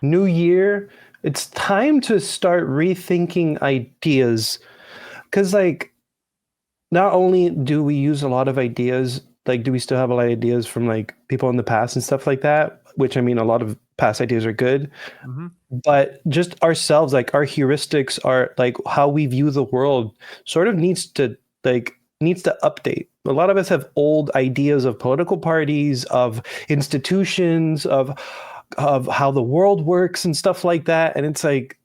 new year, it's time to start rethinking ideas. Because, like, not only do we use a lot of ideas, like, do we still have a lot of ideas from, like, people in the past and stuff like that? Which, I mean, a lot of past ideas are good. Hmm. But just ourselves, like, our heuristics are, like, how we view the world sort of needs to update. A lot of us have old ideas of political parties, of institutions, of how the world works and stuff like that. And it's like,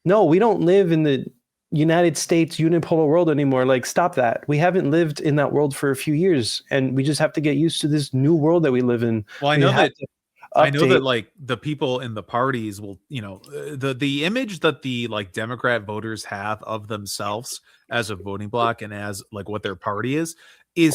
no, we don't live in the United States unipolar world anymore. Like, stop that. We haven't lived in that world for a few years, and we just have to get used to this new world that we live in. Well, We have to I know update. that like the people in the parties will, the image that the like Democrat voters have of themselves as a voting bloc and as like what their party is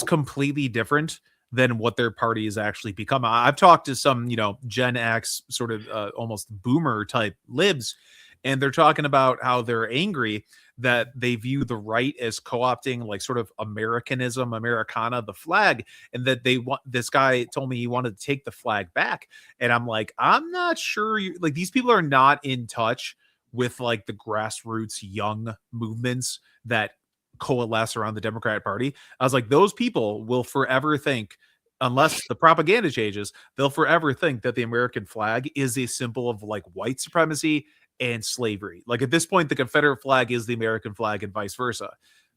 completely different than what their party has actually become. I've talked to some, Gen X sort of almost boomer type libs, and they're talking about how they're angry that they view the right as co-opting like sort of Americanism, Americana, the flag, and that they want, this guy told me he wanted to take the flag back. And I'm like, I'm not sure you like, these people are not in touch with like the grassroots young movements that coalesce around the Democratic Party. I was like, those people will forever think, unless the propaganda changes, they'll forever think that the American flag is a symbol of like white supremacy and slavery. Like at this point, the Confederate flag is the American flag and vice versa.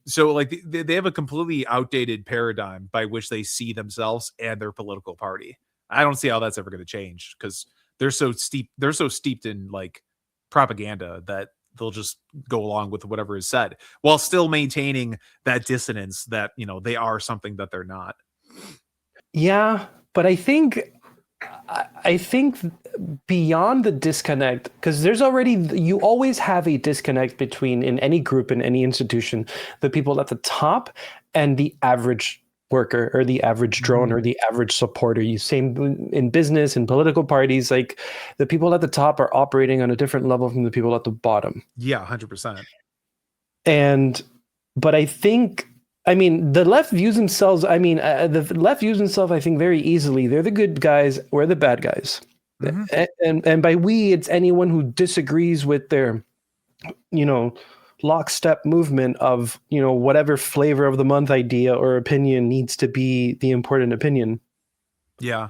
So like they have a completely outdated paradigm by which they see themselves and their political party. I don't see how that's ever going to change because they're so steeped in like propaganda that they'll just go along with whatever is said while still maintaining that dissonance that, they are something that they're not. Yeah, but I think beyond the disconnect, because you always have a disconnect between, in any group, in any institution, the people at the top and the average worker or the average drone or the average supporter. You same in business and political parties, like the people at the top are operating on a different level from the people at the bottom. Yeah, 100%. And, but I mean, the left views themselves. I mean, the left views themselves, I think, very easily. They're the good guys. We're the bad guys. Mhm. And by we, it's anyone who disagrees with their, lockstep movement of, whatever flavor of the month idea or opinion needs to be the important opinion. Yeah.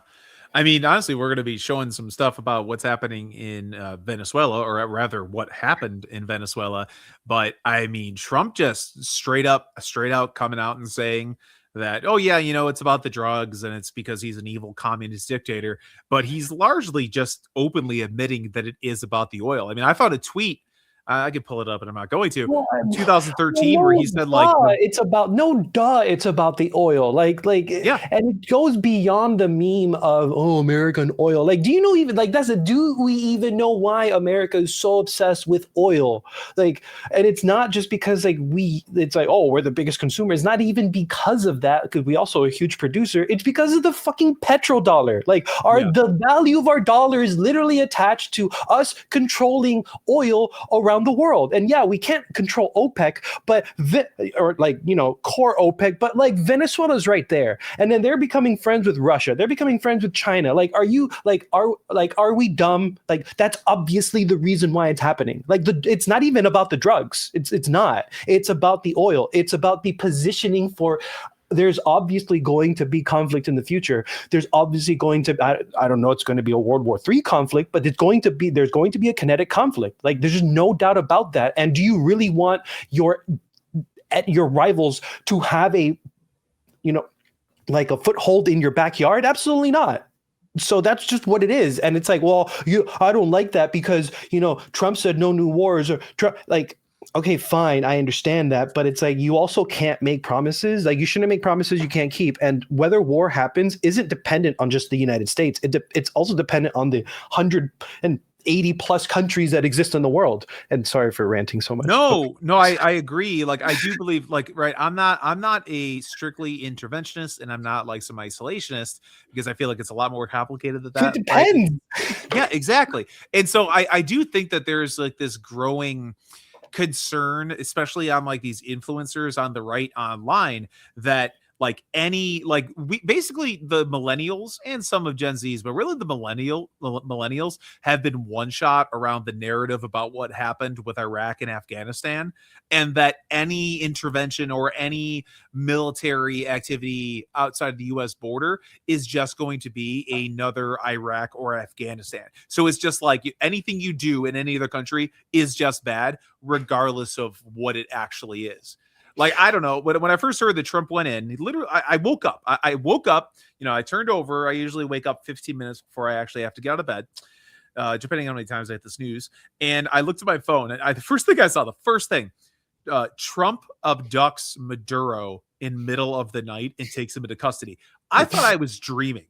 I mean, honestly, we're going to be showing some stuff about what's happening in Venezuela, or rather, what happened in Venezuela. But I mean, Trump just straight out coming out and saying that, oh yeah, it's about the drugs and it's because he's an evil communist dictator. But he's largely just openly admitting that it is about the oil. I mean, I found a tweet. I could pull it up, and I'm not going to. Well, From well, 2013, where no, he said like, duh. It's about no, duh. It's about the oil, yeah, and it goes beyond the meme of American oil. Like, do you know even like do we even know why America is so obsessed with oil? Like, and it's not just because it's like we're the biggest consumer. It's not even because of that, because we also are a huge producer. It's because of the fucking petrodollar. Like, yeah, the value of our dollar is literally attached to us controlling oil around the world. And yeah, we can't control OPEC, but core OPEC, but like Venezuela's right there. And then they're becoming friends with Russia. They're becoming friends with China. Like, are we dumb? Like, that's obviously the reason why it's happening. Like, it's not even about the drugs. It's not. It's about the oil. It's about the positioning for. There's obviously going to be conflict in the future. There's obviously going to, I don't know, it's going to be a World War III conflict, but there's going to be a kinetic conflict. Like, there's just no doubt about that. And do you really want your rivals to have like a foothold in your backyard? Absolutely not. So that's just what it is. And it's like, well, I don't like that because, Trump said no new wars, or Trump, like, okay, fine, I understand that, but it's like you also can't make promises. Like, you shouldn't make promises you can't keep. And whether war happens isn't dependent on just the United States. It's also dependent on the 180 plus countries that exist in the world. And sorry for ranting so much. No, I agree. Like, I do believe, like, right, I'm not a strictly interventionist, and I'm not like some isolationist, because I feel like it's a lot more complicated than It that, right? depends. Yeah, exactly. And so I do think that there's like this growing concern, especially on like these influencers on the right online, that like we basically the millennials and some of Gen Z's, but really the millennials have been one shot around the narrative about what happened with Iraq and Afghanistan, and that any intervention or any military activity outside the US border is just going to be another Iraq or Afghanistan. So it's just like anything you do in any other country is just bad, regardless of what it actually is. Like, I don't know. When I first heard that Trump went in, literally, I woke up. I woke up, I turned over. I usually wake up 15 minutes before I actually have to get out of bed, depending on how many times I hit the snooze. And I looked at my phone, and the first thing, Trump abducts Maduro in middle of the night and takes him into custody. I thought I was dreaming.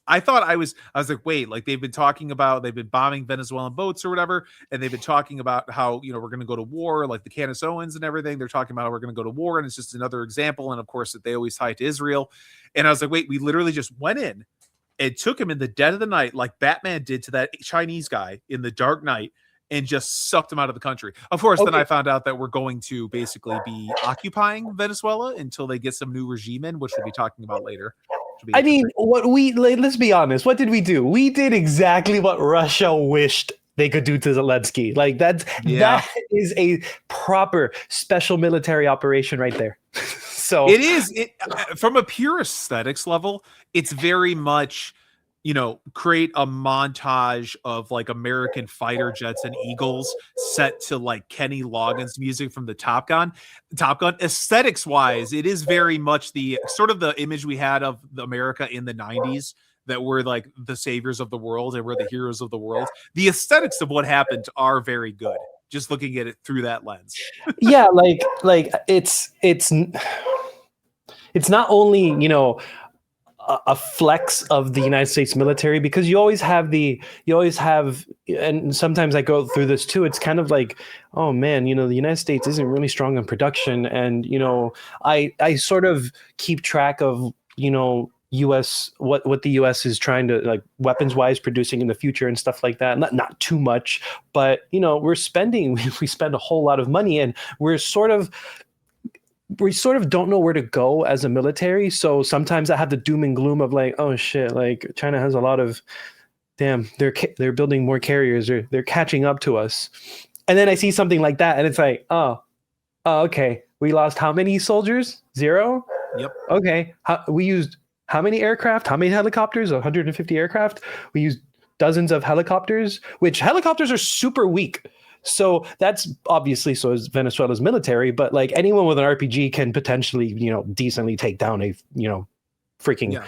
I was like, wait, like they've been bombing Venezuelan boats or whatever. And they've been talking about how, we're going to go to war, like the Canisoans and everything. They're talking about how we're going to go to war. And it's just another example. And of course that they always tie it to Israel. And I was like, wait, we literally just went in and took him in the dead of the night, like Batman did to that Chinese guy in the dark night, and just sucked him out of the country. Of course, Then I found out that we're going to basically be occupying Venezuela until they get some new regime in, which we'll be talking about later. I mean, let's be honest. What did we do? We did exactly what Russia wished they could do to Zelensky. Like that is a proper special military operation right there. So it is from a pure aesthetics level. It's very much, create a montage of like American fighter jets and Eagles set to like Kenny Loggins music from the Top Gun. Aesthetics wise, it is very much the sort of the image we had of America in the 90s, that we're like the saviors of the world and we're the heroes of the world. The aesthetics of what happened are very good, just looking at it through that lens. Yeah, like it's not only, a flex of the United States military, because you always have, and sometimes I go through this too. It's kind of like, oh man, the United States isn't really strong in production. And, I sort of keep track of, US, what the US is trying to, like, weapons wise producing in the future and stuff like that. Not too much, but we spend a whole lot of money, and we sort of don't know where to go as a military. So sometimes I have the doom and gloom of like, oh shit, like China has a lot of, damn, they're building more carriers, or they're catching up to us. And then I see something like that, and it's like, oh okay, we lost how many soldiers? 0? Yep. Okay, we used how many aircraft? How many helicopters? 150 aircraft. We used dozens of helicopters, which helicopters are super weak. So that's obviously, so is Venezuela's military, but like anyone with an RPG can potentially, decently take down a, freaking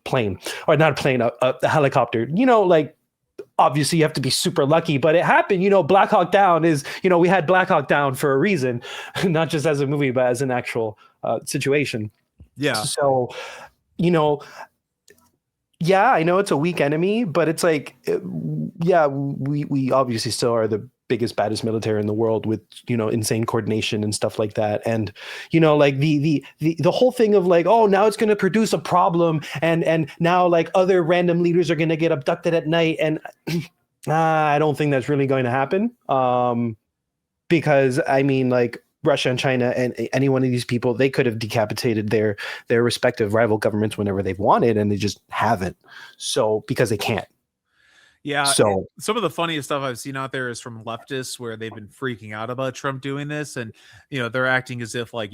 plane, or not a plane, a helicopter. Like obviously you have to be super lucky, but it happened. Black Hawk Down is, we had Black Hawk Down for a reason, not just as a movie, but as an actual situation. Yeah. So, yeah, I know it's a weak enemy, but it's like, we obviously still are the biggest, baddest military in the world with, insane coordination and stuff like that. And, like the whole thing of like, oh, now it's going to produce a problem. And now like other random leaders are going to get abducted at night. And I don't think that's really going to happen. Because I mean, like, Russia and China and any one of these people, they could have decapitated their respective rival governments whenever they've wanted, and they just haven't. So because they can't. Yeah. So some of the funniest stuff I've seen out there is from leftists, where they've been freaking out about Trump doing this, and they're acting as if like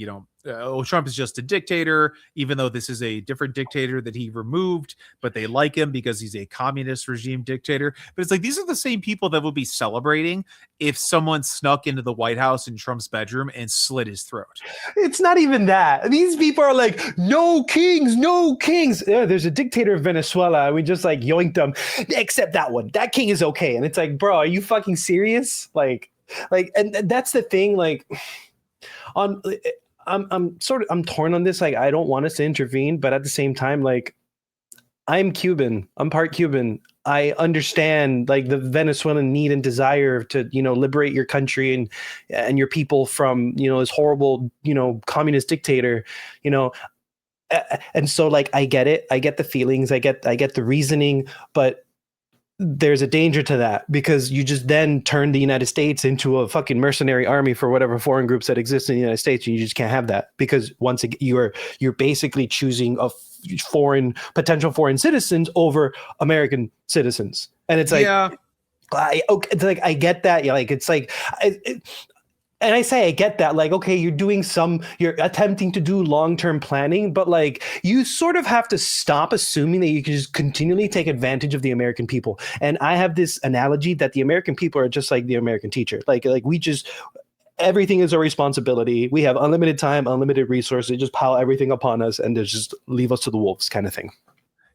Trump is just a dictator, even though this is a different dictator that he removed, but they like him because he's a communist regime dictator. But it's like, these are the same people that would be celebrating if someone snuck into the White House in Trump's bedroom and slit his throat. It's not even that. These people are like, no kings, no kings. Yeah, there's a dictator of Venezuela. We just like yoinked him, except that one. That king is okay. And it's like, bro, are you fucking serious? Like, and that's the thing. Like, I'm torn on this. Like, I don't want us to intervene, but at the same time, like, I'm Cuban. I'm part Cuban. I understand like the Venezuelan need and desire to, liberate your country and your people from, this horrible, communist dictator, and so like, I get it. I get the feelings. I get the reasoning, but there's a danger to that, because you just then turn the United States into a fucking mercenary army for whatever foreign groups that exist in the United States, and you just can't have that, because once again, you're basically choosing a potential foreign citizens over American citizens, and it's like, Yeah. okay, it's like, I get that. Yeah, like it's like, and I say I get that. Like, okay, you're attempting to do long-term planning, but like, you sort of have to stop assuming that you can just continually take advantage of the American people. And I have this analogy that the American people are just like the American teacher. Like we just, everything is a responsibility. We have unlimited time, unlimited resources. They just pile everything upon us and they just leave us to the wolves, kind of thing.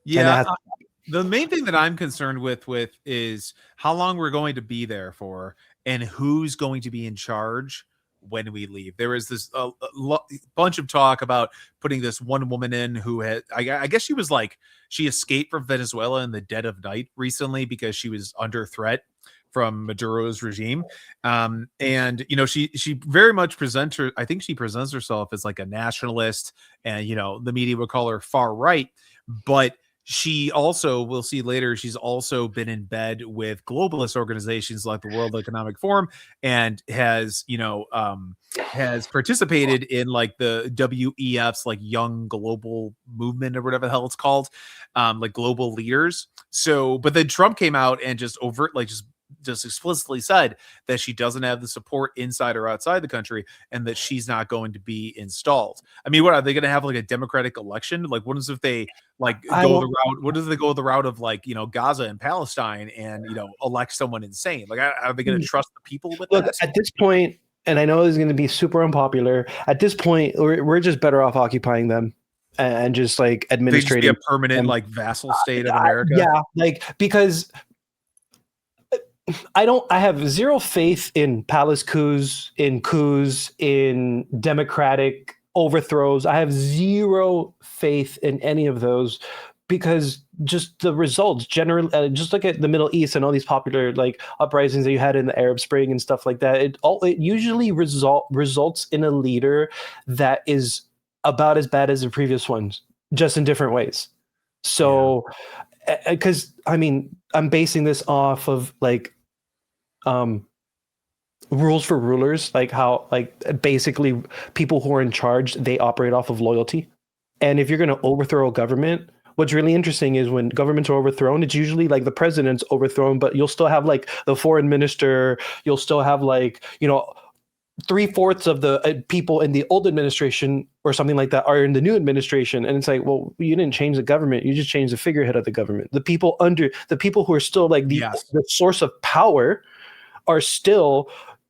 And Yeah. that has, The main thing that I'm concerned with is how long we're going to be there for, and who's going to be in charge when we leave. There was this bunch of talk about putting this one woman in who had, I guess she was like, she escaped from Venezuela in the dead of night recently because she was under threat from Maduro's regime. And she very much presents her, I think she presents herself as like a nationalist, and the media would call her far right, but she also, we'll see later, she's also been in bed with globalist organizations like the World Economic Forum, and has participated in like the WEF's like Young Global Movement, or whatever the hell it's called, like global leaders. So, but then Trump came out and just just explicitly said that she doesn't have the support inside or outside the country, and that she's not going to be installed. I mean, what are they going to have, like a democratic election? Like, what if they like go the route? What if they go the route of like Gaza and Palestine, and elect someone insane? Like, are they going to trust the people with that? At this point, and I know this is going to be super unpopular, at this point, we're just better off occupying them and just like administrating. They just be a permanent like vassal state of America. Yeah, like, because I have zero faith in palace coups, in democratic overthrows. I have zero faith in any of those, because just the results generally, just look at the Middle East and all these popular like uprisings that you had in the Arab Spring and stuff like that. It usually results in a leader that is about as bad as the previous ones, just in different ways. So, because I mean, I'm basing this off of like rules for rulers, like how like basically people who are in charge, they operate off of loyalty. And if you're going to overthrow a government, what's really interesting is when governments are overthrown, it's usually like the president's overthrown, but you'll still have like the foreign minister, you'll still have like 3/4 of the people in the old administration or something like that are in the new administration. And it's like, well, you didn't change the government, you just changed the figurehead of the government. The people who are still like the source of power are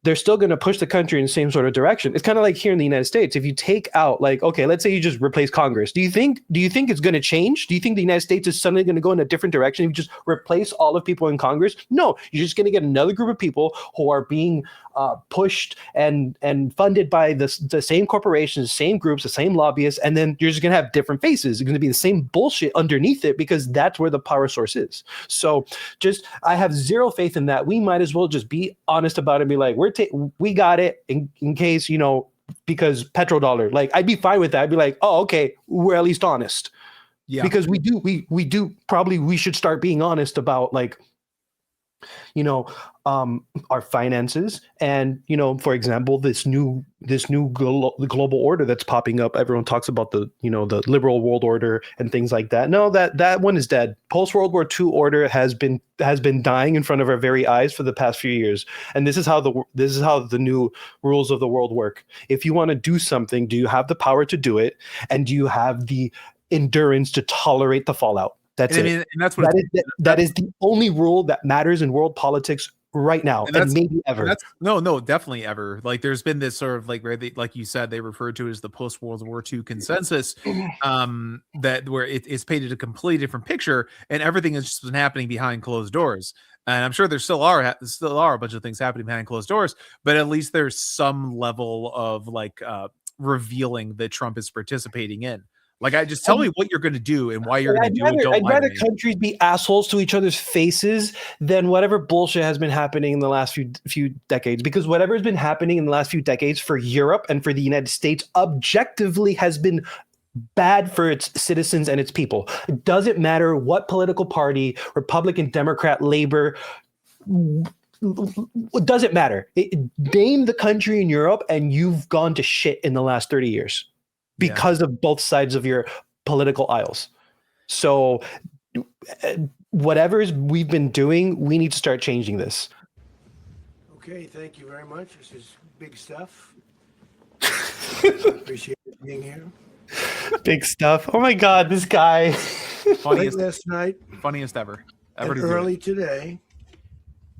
they're still going to push the country in the same sort of direction. It's kind of like here in the United States. If you take out, like, okay, let's say you just replace Congress. Do you think it's going to change? Do you think the United States is suddenly going to go in a different direction if you just replace all of people in Congress? No, you're just going to get another group of people who are being pushed and funded by the same corporations, the same groups, the same lobbyists, and then you're just going to have different faces. It's going to be the same bullshit underneath it, because that's where the power source is. So I have zero faith in that. We might as well just be honest about it and be like, we got it in case, because petrodollar, like, I'd be fine with that. I'd be like, oh, okay, we're at least honest. Yeah. Because we should start being honest about like, our finances, and for example, this new global order that's popping up. Everyone talks about the liberal world order and things like that. No, that one is dead. Post World War II order has been dying in front of our very eyes for the past few years. And this is how the new rules of the world work. If you want to do something, do you have the power to do it, and do you have the endurance to tolerate the fallout? That's it. And that's what that is the only rule that matters in world politics right now, and maybe ever. No, definitely ever. Like, there's been this sort of like, where they, like you said, they referred to it as the post World War II consensus, that where it's painted a completely different picture, and everything has just been happening behind closed doors. And I'm sure there still are a bunch of things happening behind closed doors, but at least there's some level of like revealing that Trump is participating in. Like, just tell me what you're going to do and why you're going to do it. I'd rather countries be assholes to each other's faces than whatever bullshit has been happening in the last few decades. Because whatever has been happening in the last few decades for Europe and for the United States objectively has been bad for its citizens and its people. It doesn't matter what political party, Republican, Democrat, Labor, it doesn't matter. Name the country in Europe and you've gone to shit in the last 30 years because of both sides of your political aisles. So whatever we've been doing, we need to start changing this. Okay, thank you very much. This is big stuff. I appreciate you being here. Big stuff. Oh my God, this guy. Late last night, funniest ever and early today,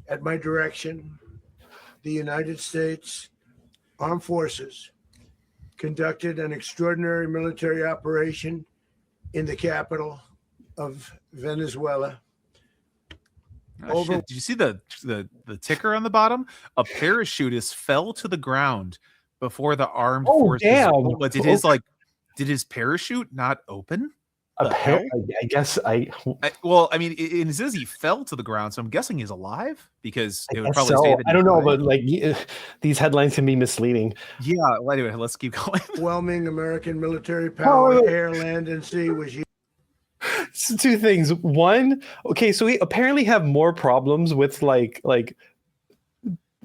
at my direction, the United States Armed Forces conducted an extraordinary military operation in the capital of Venezuela. Did you see the ticker on the bottom? A parachutist fell to the ground before the armed forces. Damn. But did his parachute not open? I guess well, I mean, it says he fell to the ground, so I'm guessing he's alive because it would probably say that I don't know, but like these headlines can be misleading. Yeah. Well, anyway, let's keep going. Overwhelming American military power, air, land, and sea was used. So two things. One, okay, so we apparently have more problems with like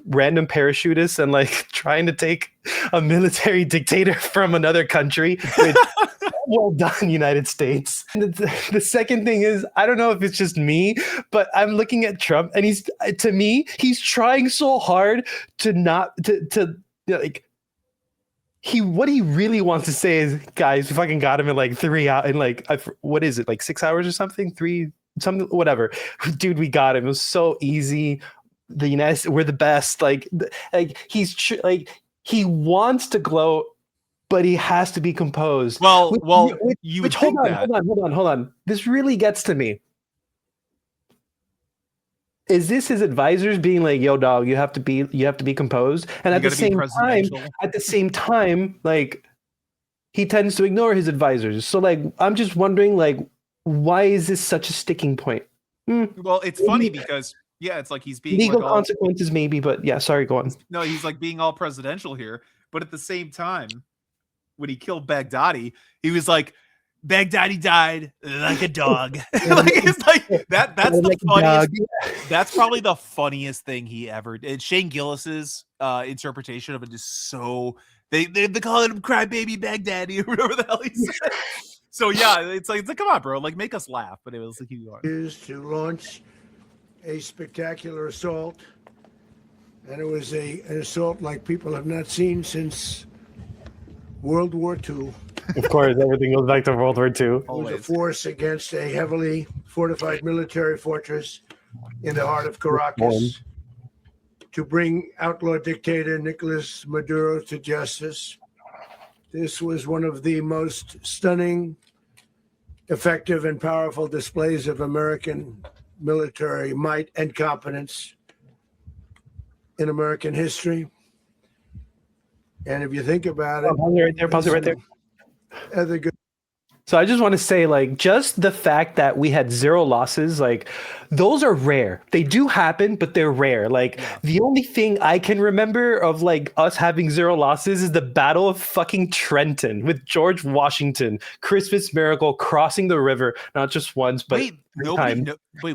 random parachutists and like trying to take a military dictator from another country. Well done, United States. And the second thing is, I don't know if it's just me, but I'm looking at Trump and he's trying so hard to not to like what he really wants to say is, guys, we fucking got him in like 3 hours, in like, what is it, like 6 hours or something? Something, whatever. Dude, we got him. It was so easy. The United States, we're the best. Like he wants to gloat, but he has to be composed. Well, you would think that. Hold on. This really gets to me. Is this his advisors being like, "Yo, dog, you have to be composed," and at the same time, like he tends to ignore his advisors. So, like, I'm just wondering, like, why is this such a sticking point? Well, it's funny because it's like he's being legal consequences, maybe, but yeah, sorry, go on. No, he's like being all presidential here, but at the same time, when he killed Baghdadi, he was like, Baghdadi died like a dog. Like, it's like that's the funniest. That's probably the funniest thing he ever did. Shane Gillis's interpretation of it is so they calling him crybaby Baghdadi or whatever the hell he said. So yeah, it's like come on, bro, like make us laugh. But it was like used to launch a spectacular assault, and it was an assault like people have not seen since World War II. Of course, everything goes back to World War II. It was a force against a heavily fortified military fortress in the heart of Caracas to bring outlaw dictator Nicolás Maduro to justice. This was one of the most stunning, effective, and powerful displays of American military might and competence in American history. And if you think about it, pause it right there. Other good. So I just want to say, like, just the fact that we had 0 losses, like, those are rare. They do happen, but they're rare. Like, the only thing I can remember of, like, us having 0 losses is the Battle of fucking Trenton with George Washington, Christmas miracle, crossing the river, not just once, but we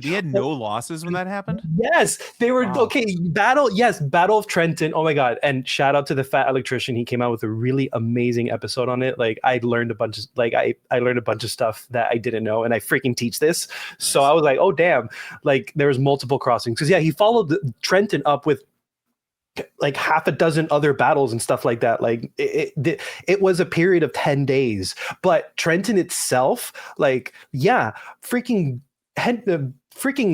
had no losses when that happened? Yes, they were okay. Battle of Trenton. Oh my God. And shout out to the Fat Electrician. He came out with a really amazing episode on it. Like, I learned a bunch of stuff that I didn't know, and I freaking teach this. So I was like, oh damn, like there was multiple crossings. Because he followed Trenton up with like half a dozen other battles and stuff like that. Like it was a period of 10 days. But Trenton itself, like, freaking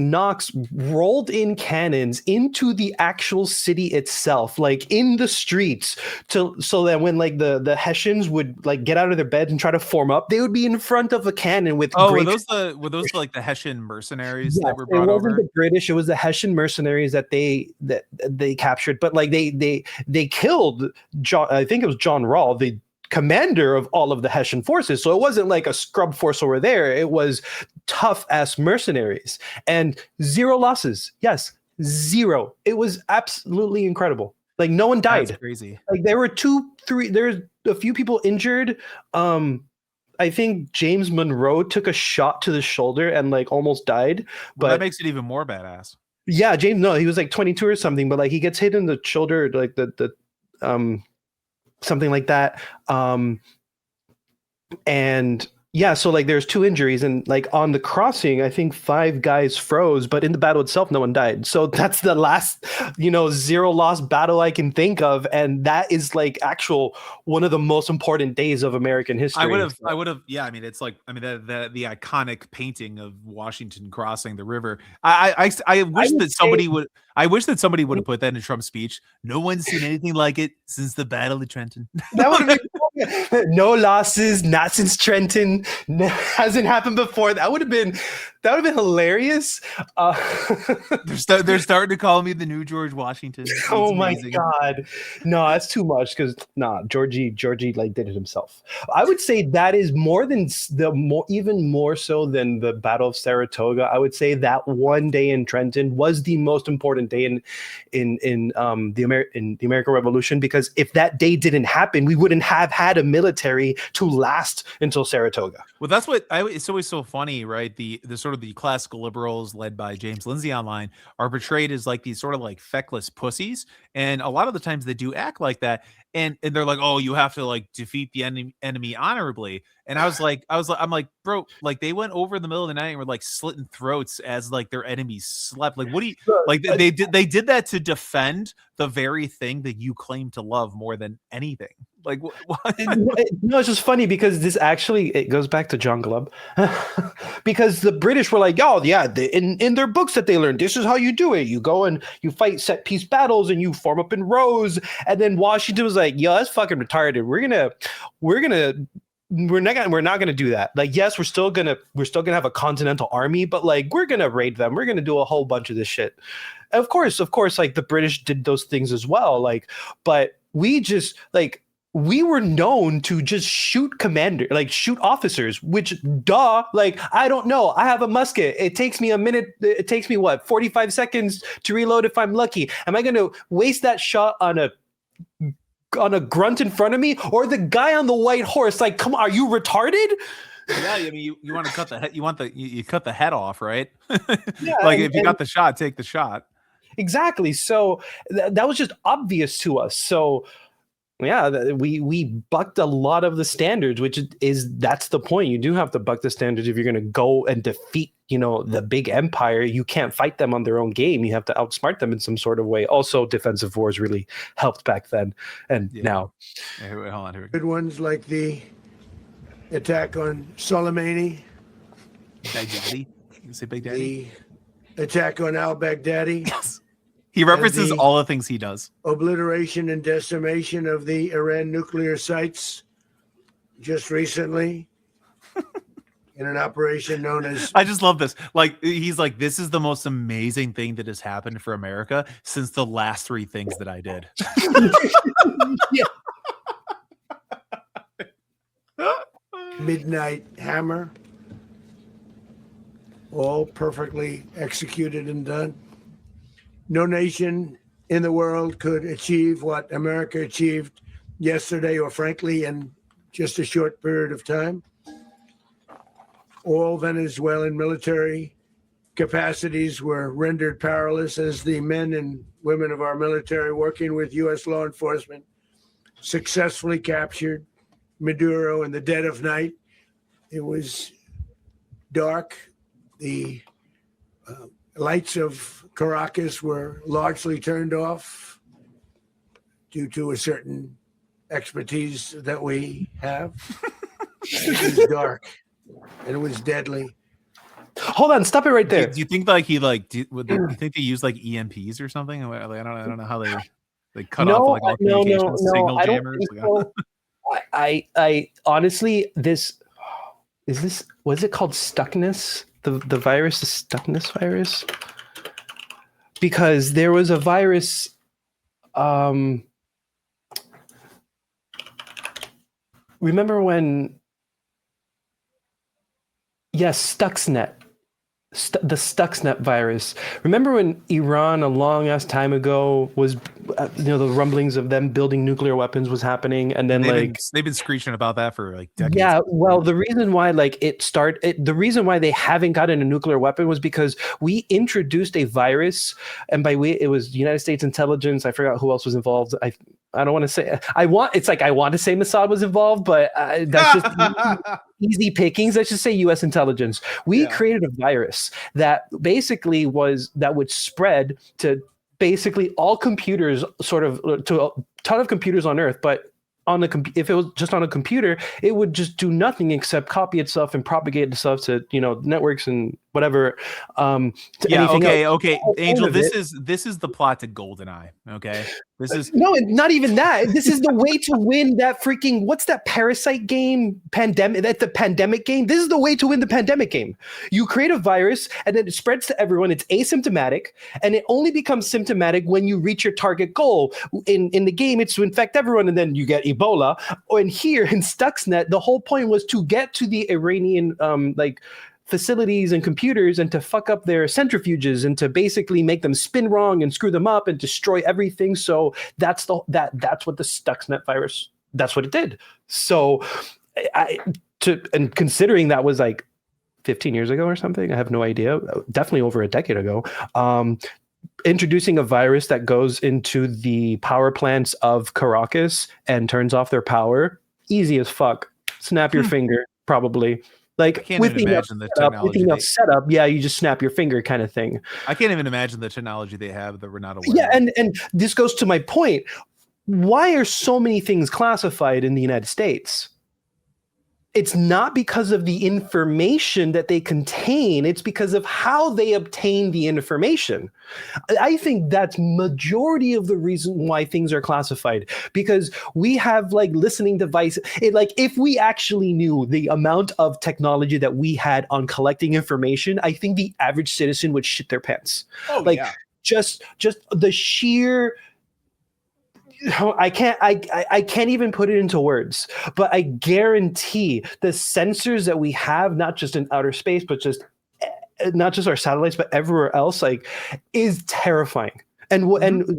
Knox rolled in cannons into the actual city itself, like in the streets, so that when like the Hessians would like get out of their beds and try to form up, they would be in front of a cannon with. Were those like the Hessian mercenaries that were brought over? It wasn't the British; it was the Hessian mercenaries that they captured. But like they killed John. I think it was John Rahl, the commander of all of the Hessian forces. So it wasn't like a scrub force over there. It was tough ass mercenaries and 0 losses. Yes, 0. It was absolutely incredible. Like no one died. That's crazy. Like there were 2-3, there's a few people injured. I think James Monroe took a shot to the shoulder and like almost died. Well, that But makes it even more badass. yeah, James, no, he was like 22 or something, but like he gets hit in the shoulder, like the something like that. And yeah, so like there's 2 injuries, and like on the crossing, I think 5 guys froze, but in the battle itself, no one died. So that's the last, 0 loss battle I can think of, and that is like one of the most important days of American history. I would have. Yeah, I mean, it's like, I mean, the iconic painting of Washington crossing the river. I wish that somebody would. I wish that somebody would have put that in Trump's speech. No one's seen anything like it since the Battle of Trenton. That would have been no losses, not since Trenton. Hasn't happened before. That would have been hilarious. They're starting to call me the new George Washington. It's oh my amazing. God, no, that's too much. Because Georgie like did it himself. I would say that is even more so than the Battle of Saratoga. I would say that one day in Trenton was the most important day in the American Revolution, because if that day didn't happen, we wouldn't have had a military to last until Saratoga. Well, that's what it's always so funny, right? The sort of the classical liberals led by James Lindsay online are portrayed as like these sort of like feckless pussies, and a lot of the times they do act like that, and they're like, oh, you have to like defeat the enemy honorably. And I'm like, bro, like they went over in the middle of the night and were like slitting throats as like their enemies slept. Like, what do you like? They did that to defend the very thing that you claim to love more than anything. Like, what? No, it's just funny because it goes back to John Glubb, because the British were like, oh yeah, in their books that they learned, this is how you do it. You go and you fight set piece battles and you form up in rows. And then Washington was like, yo, that's fucking retarded. We're not gonna do that. Like, yes, we're still gonna have a continental army, but like we're gonna raid them. We're gonna do a whole bunch of this shit. And of course, like the British did those things as well. Like, but we were known to just shoot shoot officers, which like, I don't know. I have a musket. It takes me a minute. It takes me 45 seconds to reload if I'm lucky. Am I going to waste that shot on a grunt in front of me, or the guy on the white horse? Like, come on, are you retarded? Yeah, I mean, you want to cut the head. You cut the head off, right? Yeah, like if you got the shot, take the shot. Exactly. So that was just obvious to us. So yeah, we bucked a lot of the standards, that's the point. You do have to buck the standards if you're going to go and defeat, the big empire. You can't fight them on their own game. You have to outsmart them in some sort of way. Also, defensive wars really helped back then and now. Hey, wait, hold on here. Good ones like the attack on Soleimani, Big Daddy. You say Big Daddy? the attack on al-Baghdadi. Yes. He references all the things he does. Obliteration and decimation of the Iran nuclear sites just recently in an operation known as... I just love this. Like, he's like, this is the most amazing thing that has happened for America since the last 3 things that I did. Midnight Hammer. All perfectly executed and done. No nation in the world could achieve what America achieved yesterday, or frankly, in just a short period of time. All Venezuelan military capacities were rendered powerless as the men and women of our military, working with U.S. law enforcement, successfully captured Maduro in the dead of night. It was dark. The lights of Caracas were largely turned off due to a certain expertise that we have. It was dark and it was deadly. Hold on, stop it right there. Do you think like you think they use like EMPs or something? I don't know how they cut off like all communications, signal jammers. So. I honestly, was it called stuckness? The virus, the stuckness virus, because there was a virus. Remember when? Yes, Stuxnet. The Stuxnet virus. Remember when Iran a long ass time ago was, the rumblings of them building nuclear weapons was happening, and then they've been screeching about that for like decades. Yeah, well, the reason why the reason why they haven't gotten a nuclear weapon was because we introduced a virus, and by we it was United States intelligence. I forgot who else was involved. I don't want to say I want to say Mossad was involved, but that's just easy pickings. Let's just say U.S. intelligence. We created a virus that basically would spread to basically all computers, sort of to a ton of computers on Earth, but if it was just on a computer, it would just do nothing except copy itself and propagate itself to networks and whatever. Okay, Angel. This is the plot to GoldenEye. Okay, this is not even that. This is the way to win that freaking what's that Parasite game? Pandemic. That's the pandemic game. This is the way to win the pandemic game. You create a virus and then it spreads to everyone. It's asymptomatic, and it only becomes symptomatic when you reach your target goal. In the game, it's to infect everyone, and then you get Ebola. And here in Stuxnet, the whole point was to get to the Iranian facilities and computers and to fuck up their centrifuges and to basically make them spin wrong and screw them up and destroy everything. So that's what the Stuxnet virus, that's what it did. So and considering that was like 15 years ago or something, I have no idea, definitely over a decade ago, introducing a virus that goes into the power plants of Caracas and turns off their power, easy as fuck. Snap your finger, probably. Like, I can't even imagine the technology. Setup, you just snap your finger kind of thing. I can't even imagine the technology they have that we're not aware of. Yeah, and this goes to my point. Why are so many things classified in the United States? It's not because of the information that they contain. It's because of how they obtain the information. I think that's majority of the reason why things are classified, because we have listening devices. If we actually knew the amount of technology that we had on collecting information, I think the average citizen would shit their pants. Just the sheer. I can't even put it into words, but I guarantee the sensors that we have, not just in outer space, but not just our satellites, but everywhere else, is terrifying. And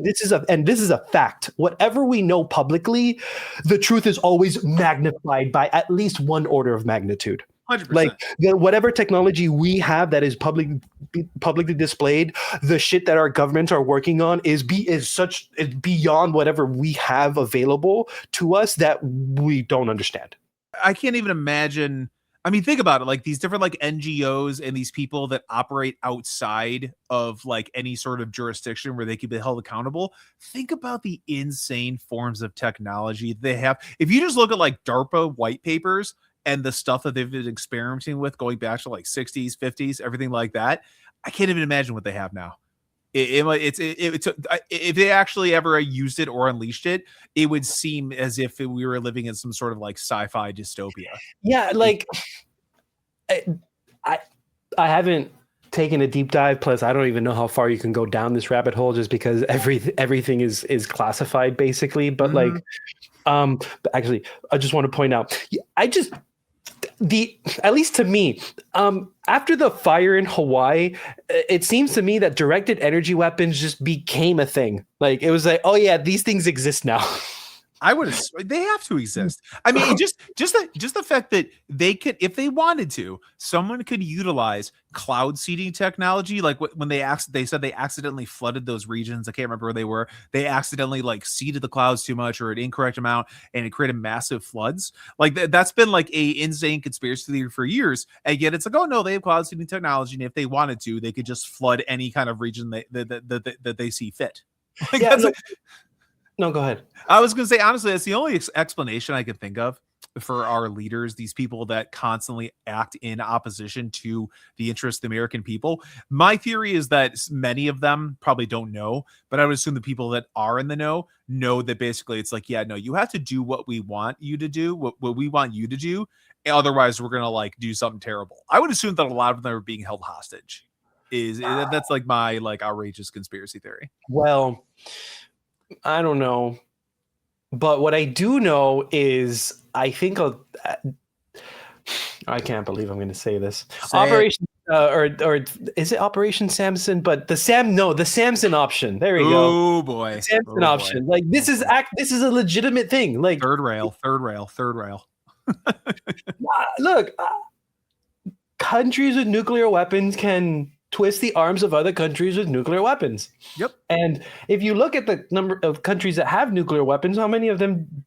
this is a fact. Whatever we know publicly, the truth is always magnified by at least one order of magnitude. 100%. Whatever technology we have that is publicly displayed, the shit that our governments are working on is beyond whatever we have available to us that we don't understand. I can't even imagine. I mean, think about it. These different NGOs and these people that operate outside of any sort of jurisdiction where they can be held accountable. Think about the insane forms of technology they have. If you just look at DARPA white papers and the stuff that they've been experimenting with going back to 60s, 50s, everything like that, I can't even imagine what they have now. If they actually ever used it or unleashed it, it would seem as if we were living in some sort of sci-fi dystopia. Yeah, I haven't taken a deep dive. Plus, I don't even know how far you can go down this rabbit hole, just because everything is classified basically. But but actually, I just want to point out, at least to me, after the fire in Hawaii, it seems to me that directed energy weapons just became a thing. It was oh yeah, these things exist now. They have to exist. I mean, just the fact that they could, if they wanted to, someone could utilize cloud seeding technology. When they said they accidentally flooded those regions. I can't remember where they were. They accidentally seeded the clouds too much or an incorrect amount, and it created massive floods. That's been a insane conspiracy theory for years. And yet it's oh no, they have cloud seeding technology, and if they wanted to, they could just flood any kind of region that they see fit. No, go ahead. I was going to say, honestly, that's the only explanation I could think of for our leaders, these people that constantly act in opposition to the interests of the American people. My theory is that many of them probably don't know, but I would assume the people that are in the know that basically it's yeah, no, you have to do what we want you to do, what we want you to do. Otherwise, we're going to do something terrible. I would assume that a lot of them are being held hostage. That's my outrageous conspiracy theory. Well, I don't know, but what I do know is I think I can't believe I'm going to say this. Operation or is it Operation Samson? But the Samson option. There we go. Oh boy, The Samson option. Like this is a legitimate thing. Like third rail. look, countries with nuclear weapons can twist the arms of other countries with nuclear weapons. Yep. And if you look at the number of countries that have nuclear weapons, how many of them?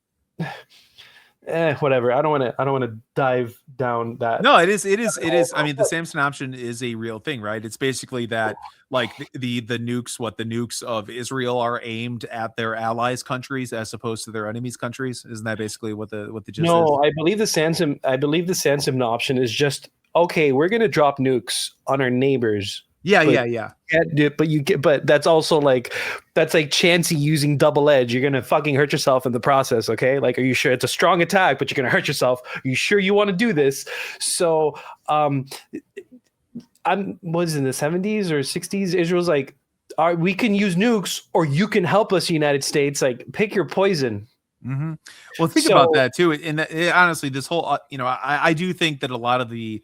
Whatever. I don't want to dive down that. No, it is. I mean, the Samson option is a real thing, right? It's basically that, like the nukes. What the nukes of Israel are aimed at their allies' countries as opposed to their enemies' countries. Isn't that basically what the gist is? No, I believe the Samson option is just okay. We're gonna drop nukes on our neighbors. Yeah. But that's also that's like Chansey using double edge. You're gonna fucking hurt yourself in the process. Okay, like, are you sure it's a strong attack, but you're gonna hurt yourself? Are you sure you want to do this? So, was in the 70s or 60s. Israel's like, we can use nukes, or you can help us, United States. Like, pick your poison. Mm-hmm. Well, think about that too. And honestly, this whole, I do think that a lot of the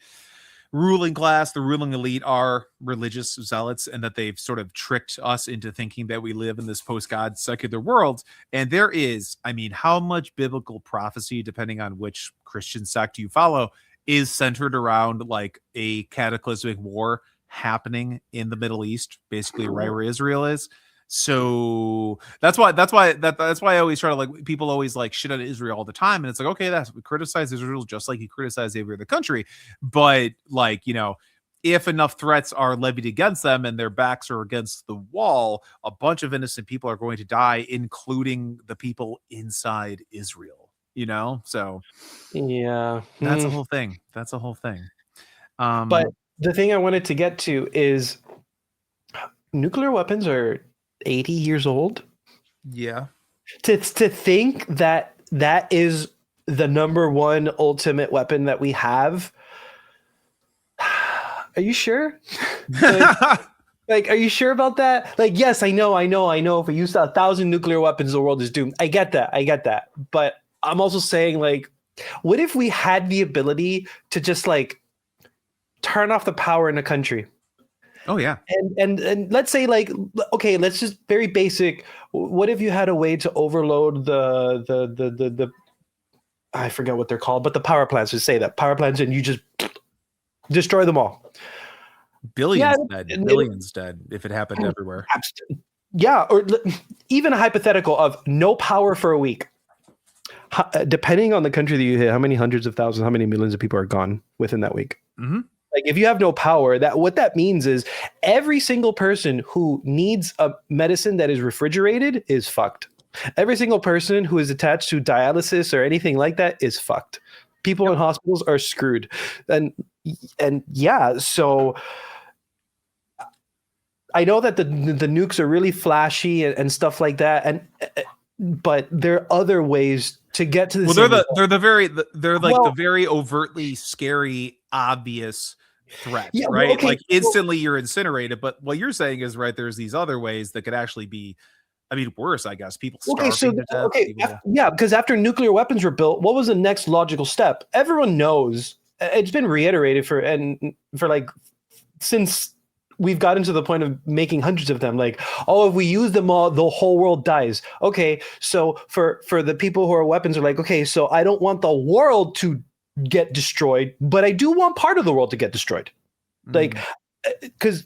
ruling class, the ruling elite, are religious zealots, and that they've sort of tricked us into thinking that we live in this post-God secular world. And there is, I mean, how much biblical prophecy, depending on which Christian sect you follow, is centered around like a cataclysmic war happening in the Middle East, basically right where Israel is. So that's why I always try to, like, people always like shit on Israel all the time, and it's like, okay, we criticize Israel just like you criticize every other country, but like, if enough threats are levied against them and their backs are against the wall, a bunch of innocent people are going to die, including the people inside Israel. So yeah, that's a whole thing. But the thing I wanted to get to is nuclear weapons are 80 years old. Yeah. To think that is the number one ultimate weapon that we have. Are you sure? Like, are you sure about that? Like, yes, I know. If we use 1,000 nuclear weapons, the world is doomed. I get that. But I'm also saying, like, what if we had the ability to just like turn off the power in a country? Oh yeah. And let's say, like, okay, let's just very basic. What if you had a way to overload the I forget what they're called, but the power plants, just say that power plants, and you just destroy them all. Billions dead if it happened everywhere. Yeah, or even a hypothetical of no power for a week. Depending on the country that you hit, how many hundreds of thousands, how many millions of people are gone within that week? Mm-hmm. Like, if you have no power, what that means is every single person who needs a medicine that is refrigerated is fucked. Every single person who is attached to dialysis or anything like that is fucked. People in hospitals are screwed. And yeah, so I know that the nukes are really flashy and stuff like that, but there are other ways to get to this. Well, they're the very overtly scary, obvious threat, right? Okay, like, instantly you're incinerated. But what you're saying is, right, there's these other ways that could actually be, I mean, worse, I guess. People starving to death. Yeah, because after nuclear weapons were built, what was the next logical step? Everyone knows. It's been reiterated since we've gotten to the point of making hundreds of them. Like, if we use them all, the whole world dies. Okay, so for the people who are weapons are like, okay, so I don't want the world to get destroyed, but I do want part of the world to get destroyed. Like, because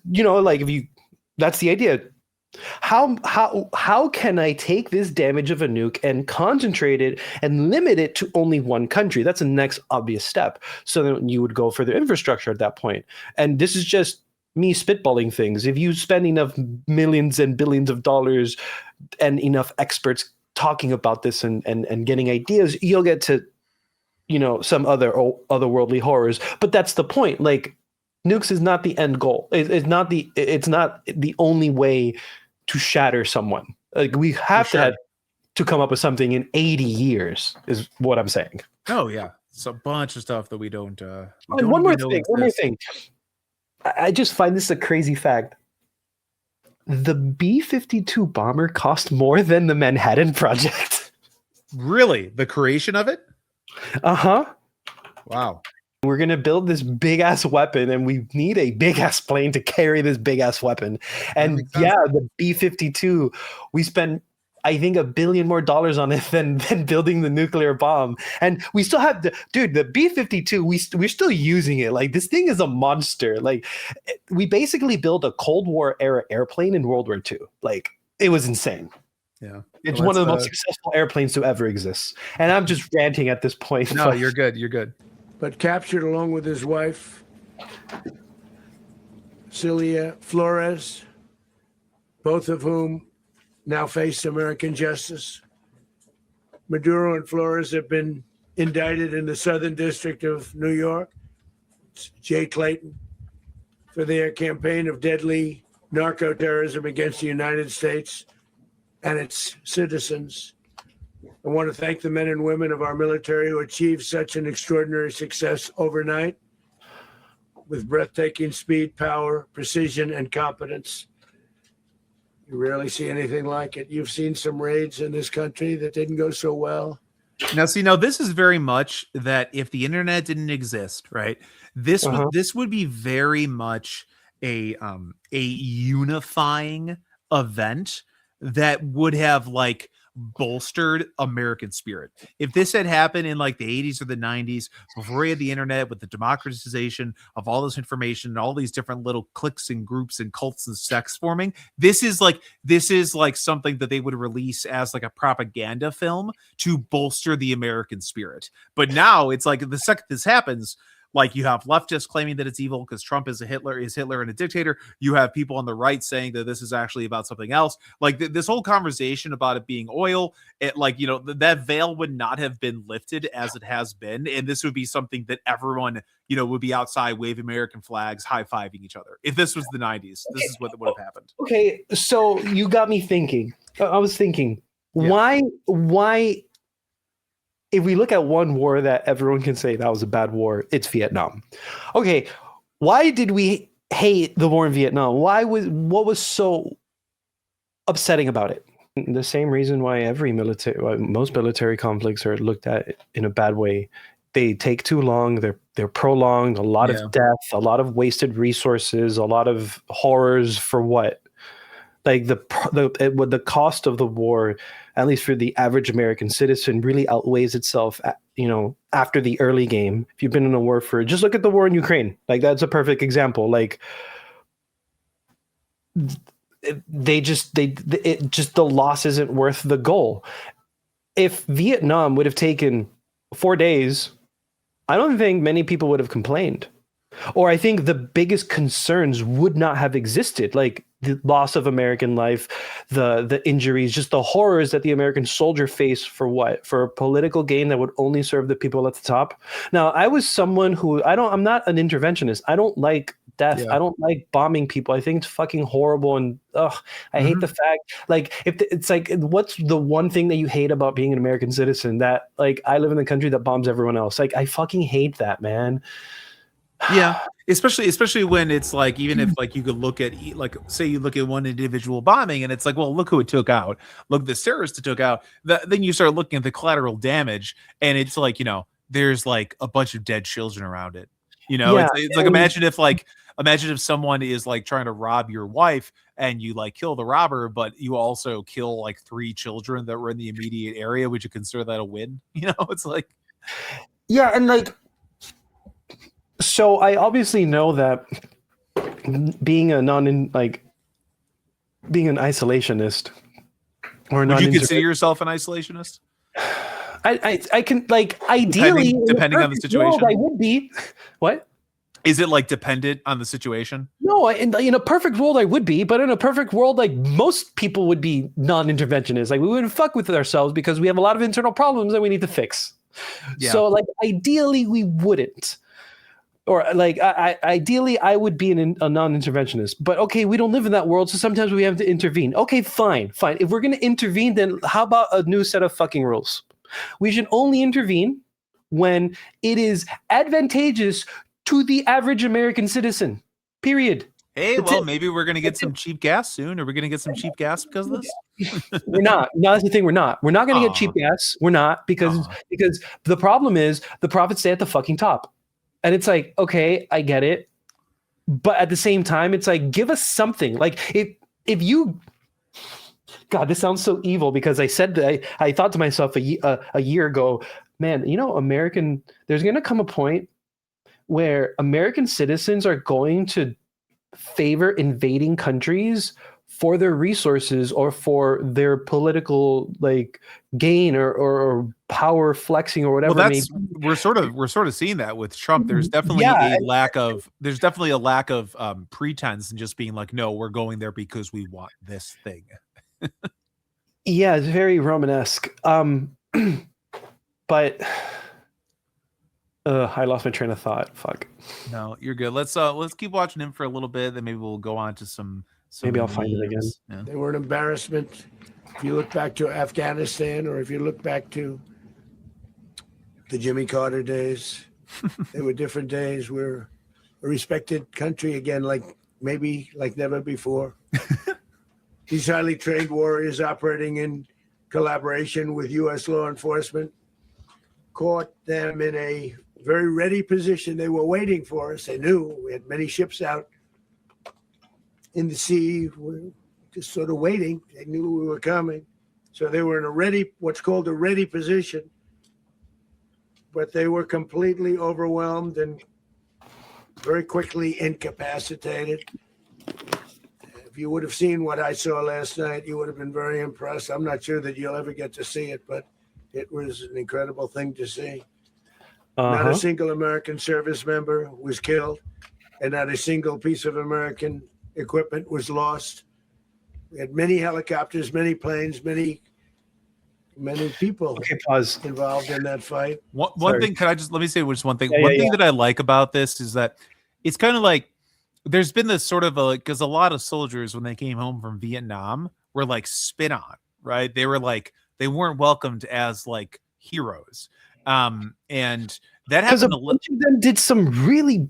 that's the idea. How can I take this damage of a nuke and concentrate it and limit it to only one country? That's the next obvious step. So then you would go for the infrastructure at that point. And this is just me spitballing things. If you spend enough millions and billions of dollars and enough experts talking about this and getting ideas, you'll get to, some otherworldly horrors. But that's the point. Like, nukes is not the end goal. It's not the only way to shatter someone. Like, we have to come up with something in 80 years is what I'm saying. Oh yeah. It's a bunch of stuff that we don't one more thing. I just find this a crazy fact. The B-52 bomber cost more than the Manhattan Project. Really? The creation of it? Uh-huh. Wow. We're going to build this big ass weapon, and we need a big ass plane to carry this big ass weapon. And the B-52, we spent, I think, $1 billion more on it than building the nuclear bomb. And we still have the B-52, we're still using it. Like, this thing is a monster. Like, we basically built a Cold War era airplane in World War II. Like, it was insane. Yeah. It's one of the most successful airplanes to ever exist. And I'm just ranting at this point. No, you're good. You're good. But captured along with his wife, Celia Flores, both of whom now face American justice. Maduro and Flores have been indicted in the Southern District of New York, Jay Clayton, for their campaign of deadly narco-terrorism against the United States and its citizens. I want to thank the men and women of our military who achieved such an extraordinary success overnight with breathtaking speed, power, precision, and competence. You rarely see anything like it. You've seen some raids in this country that didn't go so well. Now, this is very much that if the internet didn't exist, right? This would be very much a unifying event that would have like bolstered American spirit. If this had happened in like the 80s or the 90s, before we had the internet, with the democratization of all this information and all these different little cliques and groups and cults and sects forming, this is like something that they would release as like a propaganda film to bolster the American spirit. But now it's like the second this happens, like you have leftists claiming that it's evil because Trump is Hitler and a dictator. You have people on the right saying that this is actually about something else. Like this whole conversation about it being oil, that veil would not have been lifted as it has been. And this would be something that everyone, would be outside waving American flags, high-fiving each other. If this was the 90s, this is what would have happened. Okay, so you got me thinking. I was thinking, why if we look at one war that everyone can say that was a bad war, it's Vietnam. Okay, why did we hate the war in Vietnam? What was so upsetting about it? The same reason why most military conflicts are looked at in a bad way. They take too long. They're prolonged. A lot of death, a lot of wasted resources, a lot of horrors for what? Like the cost of the war, at least for the average American citizen, really outweighs itself, after the early game. If you've been in a war just look at the war in Ukraine. Like, that's a perfect example. Like, the loss isn't worth the goal. If Vietnam would have taken 4 days, I don't think many people would have complained. Or I think the biggest concerns would not have existed, like the loss of American life, the injuries, just the horrors that the American soldier faced for what? For a political gain that would only serve the people at the top. Now, I was someone who I'm not an interventionist. I don't like death. Yeah. I don't like bombing people. I think it's fucking horrible, and I hate the fact, like, if it's like, what's the one thing that you hate about being an American citizen? That, like, I live in the country that bombs everyone else. Like, I fucking hate that, man. Yeah, especially when it's like, even if like you could look at, like, say you look at one individual bombing and it's like, well, look who it took out. Look, the terrorists it took out. Then you start looking at the collateral damage, and it's like, there's like a bunch of dead children around it. It's like, imagine if someone is like trying to rob your wife and you like kill the robber, but you also kill like 3 children that were in the immediate area. Would you consider that a win? It's like, yeah, and like. So I obviously know that being an isolationist, or would you consider yourself an isolationist? I can, like, ideally, depending on the situation, I would be. What? Is it like dependent on the situation? No, in a perfect world I would be, but in a perfect world, like, most people would be non-interventionists. Like, we wouldn't fuck with ourselves because we have a lot of internal problems that we need to fix. Yeah. So, like, ideally we wouldn't. Or like, ideally, I would be a non-interventionist. But okay, we don't live in that world, so sometimes we have to intervene. Okay, fine. If we're going to intervene, then how about a new set of fucking rules? We should only intervene when it is advantageous to the average American citizen. Period. Hey, maybe we're going to get some cheap gas soon. Are we going to get some cheap gas because of this? We're not. No, that's the thing. We're not. We're not going to get cheap gas. We're not, because the problem is the profits stay at the fucking top. And it's like, okay, I get it. But at the same time, it's like, give us something. Like if you, God, this sounds so evil because I said that I thought to myself a year ago, man, there's going to come a point where American citizens are going to favor invading countries for their resources or for their political like gain or power flexing or whatever. Well, we're sort of seeing that with Trump. There's definitely a lack of pretense and just being like, no, we're going there because we want this thing. Yeah, it's very Romanesque. But I lost my train of thought. Fuck. No, you're good. Let's keep watching him for a little bit, then maybe we'll go on to some maybe I'll find it again. Yeah. They were an embarrassment. If you look back to Afghanistan, or if you look back to the Jimmy Carter days, they were different days. We're a respected country again, like never before. These highly trained warriors operating in collaboration with U.S. law enforcement caught them in a very ready position. They were waiting for us. They knew we had many ships out in the sea. We're just sort of waiting. They knew we were coming. So they were in what's called a ready position. But they were completely overwhelmed and very quickly incapacitated. If you would have seen what I saw last night, you would have been very impressed. I'm not sure that you'll ever get to see it, but it was an incredible thing to see. Not a single American service member was killed, and not a single piece of American equipment was lost. We had many helicopters, many planes, many people involved in that fight. One thing, let me say just one thing. One thing that I like about this is that it's kind of like there's been this sort of because a lot of soldiers when they came home from Vietnam were like spit on, right? They were like, they weren't welcomed as like heroes. And that happened. A bunch of them did some really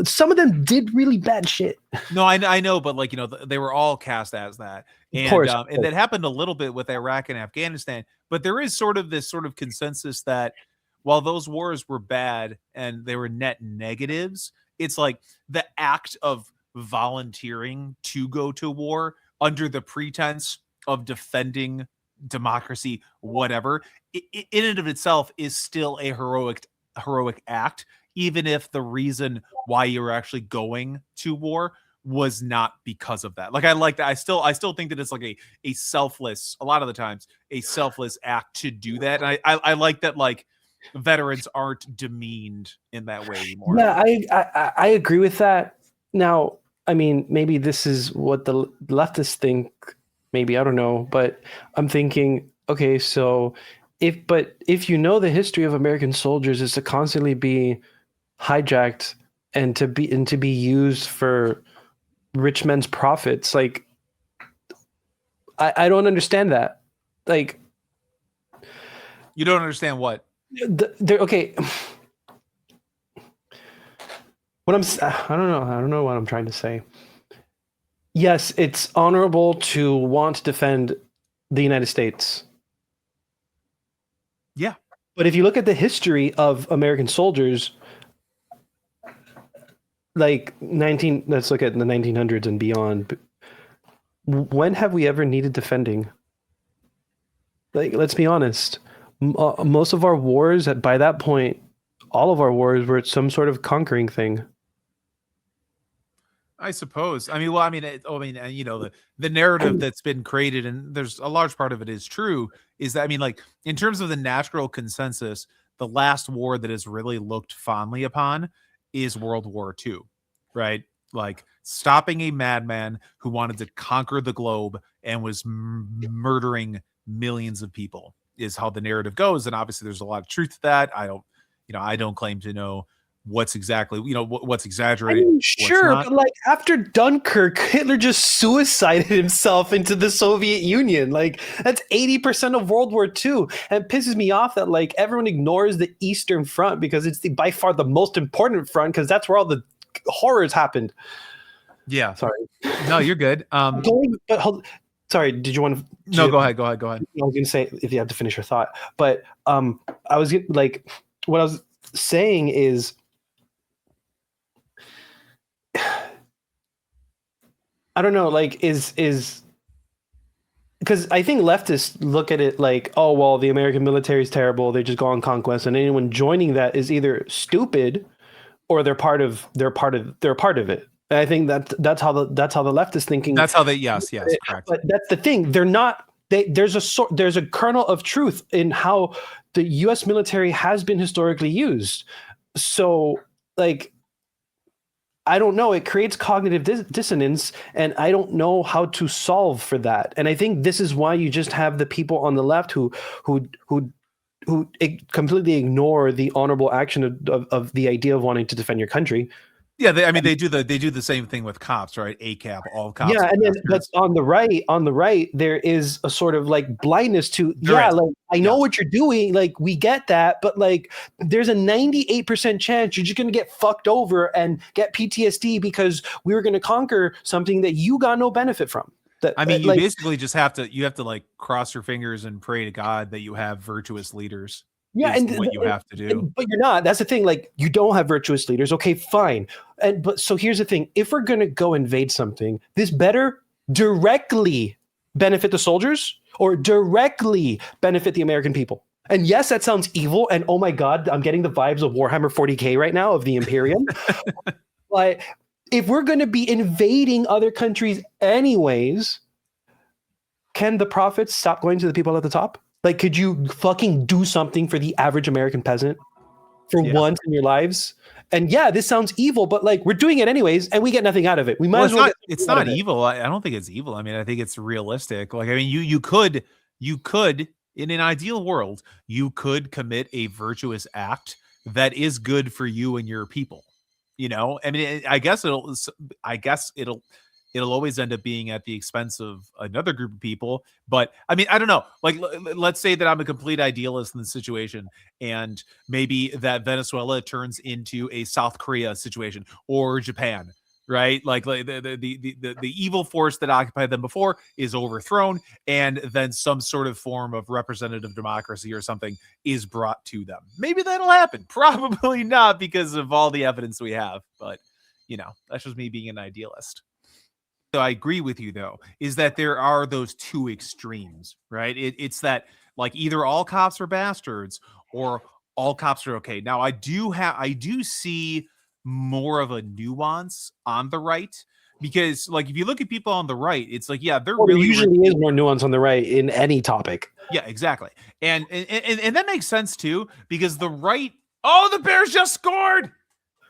some of them did really bad shit. No, I know, but like, they were all cast as that. And, of course. And that happened a little bit with Iraq and Afghanistan, but there is sort of this sort of consensus that while those wars were bad and they were net negatives, it's like the act of volunteering to go to war under the pretense of defending democracy, whatever, in and of itself is still a heroic act, even if the reason why you were actually going to war was not because of that. Like, I like that. I still think that it's like a selfless, a lot of the times, a selfless act to do that. And I like that, like, veterans aren't demeaned in that way anymore. Yeah, I agree with that. Now, I mean, maybe this is what the leftists think. Maybe, I don't know, but I'm thinking, okay, so if the history of American soldiers is to constantly be hijacked and to be used for rich men's profits, like I don't understand that. Like, you don't understand what? Okay. I don't know what I'm trying to say. Yes, it's honorable to want to defend the United States. Yeah. But if you look at the history of American soldiers, let's look at the 1900s and beyond. When have we ever needed defending? Like, let's be honest. Most of our wars, by that point, all of our wars were some sort of conquering thing. I suppose. The narrative that's been created, and there's a large part of it is true, is that, like, in terms of the natural consensus, the last war that is really looked fondly upon is World War II, right? Like, stopping a madman who wanted to conquer the globe and was murdering millions of people is how the narrative goes. And obviously there's a lot of truth to that. I don't claim to know what's exactly, what's exaggerated. I mean, sure, but like after Dunkirk, Hitler just suicided himself into the Soviet Union. Like, that's 80% of World War II. And it pisses me off that like everyone ignores the Eastern Front because it's by far the most important front, because that's where all the horrors happened. Yeah. Sorry. No, you're good. Sorry, did you want to? No, go ahead. I was going to say, if you have to finish your thought, but I was like, what I was saying is, I don't know, like is because I think leftists look at it like, oh well, the American military is terrible. They just go on conquest, and anyone joining that is either stupid or they're part of it. And I think that's how the left is thinking. That's how they yes, correct. But that's the thing. They're not. There's a kernel of truth in how the U.S. military has been historically used. So like, I don't know. It creates cognitive dissonance, and I don't know how to solve for that. And I think this is why you just have the people on the left who completely ignore the honorable action of the idea of wanting to defend your country. Yeah, they do the same thing with cops, right? ACAP, all cops. Yeah, and then but on the right, there is a sort of like blindness to like I know what you're doing, like we get that, but like there's a 98% chance you're just gonna get fucked over and get PTSD because we were gonna conquer something that you got no benefit from. I mean, you basically just have to like cross your fingers and pray to God that you have virtuous leaders. Yeah, and what you have to do. But you're not. That's the thing. Like, you don't have virtuous leaders. Okay, fine. But so here's the thing. If we're going to go invade something, this better directly benefit the soldiers or directly benefit the American people. And yes, that sounds evil. And oh my God, I'm getting the vibes of Warhammer 40K right now of the Imperial. But if we're going to be invading other countries anyways, can the profits stop going to the people at the top? Like, could you fucking do something for the average American peasant for once in your lives? And yeah, this sounds evil, but like we're doing it anyways, and we get nothing out of it. We might as well. It's not evil. I don't think it's evil. I mean, I think it's realistic. Like, I mean, you could in an ideal world, you could commit a virtuous act that is good for you and your people. You know, I mean, I guess it'll always end up being at the expense of another group of people. But I mean, I don't know. Like, let's say that I'm a complete idealist in the situation, and maybe that Venezuela turns into a South Korea situation or Japan, right? Like the evil force that occupied them before is overthrown, and then some sort of form of representative democracy or something is brought to them. Maybe that'll happen. Probably not, because of all the evidence we have. But you know, that's just me being an idealist. So I agree with you, though, is that there are those two extremes, right? It's that like either all cops are bastards or all cops are okay. Now, I do see more of a nuance on the right, because like if you look at people on the right, it's like, yeah, there usually is more nuance on the right in any topic. Yeah, exactly. And that makes sense, too, because the right. Oh, the Bears just scored.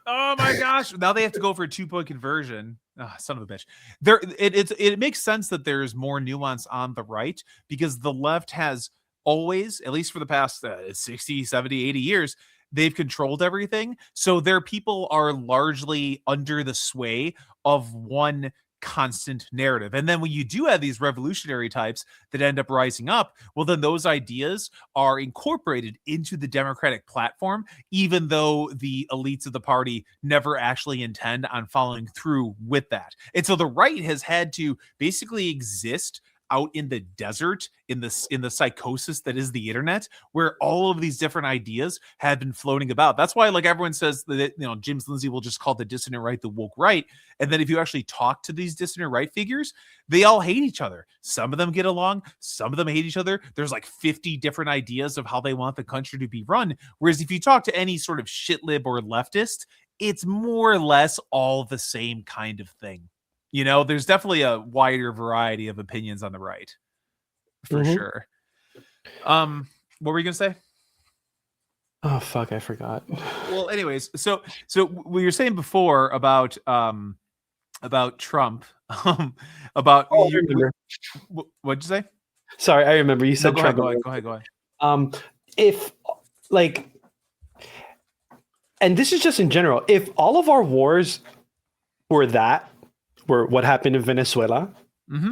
Oh, my gosh. Now they have to go for a 2-point conversion. Oh, son of a bitch. It makes sense that there's more nuance on the right, because the left has always, at least for the past 60, 70, 80 years, they've controlled everything. So their people are largely under the sway of one constant narrative. And then when you do have these revolutionary types that end up rising up, well, then those ideas are incorporated into the Democratic platform, even though the elites of the party never actually intend on following through with that. And so the right has had to basically exist out in the desert, in the psychosis that is the internet, where all of these different ideas have been floating about. That's why, like, everyone says that, you know, James Lindsay will just call the dissonant right the woke right. And then if you actually talk to these dissonant right figures, they all hate each other. Some of them get along, some of them hate each other. There's like 50 different ideas of how they want the country to be run. Whereas if you talk to any sort of shit lib or leftist, it's more or less all the same kind of thing. You know, there's definitely a wider variety of opinions on the right, for sure. What were you gonna say? Oh fuck, I forgot. Well, anyways, so we were saying before about Trump, about what'd you say? Sorry, I remember you said Trump. Go ahead. If like, and this is just in general, if all of our wars were what happened in Venezuela,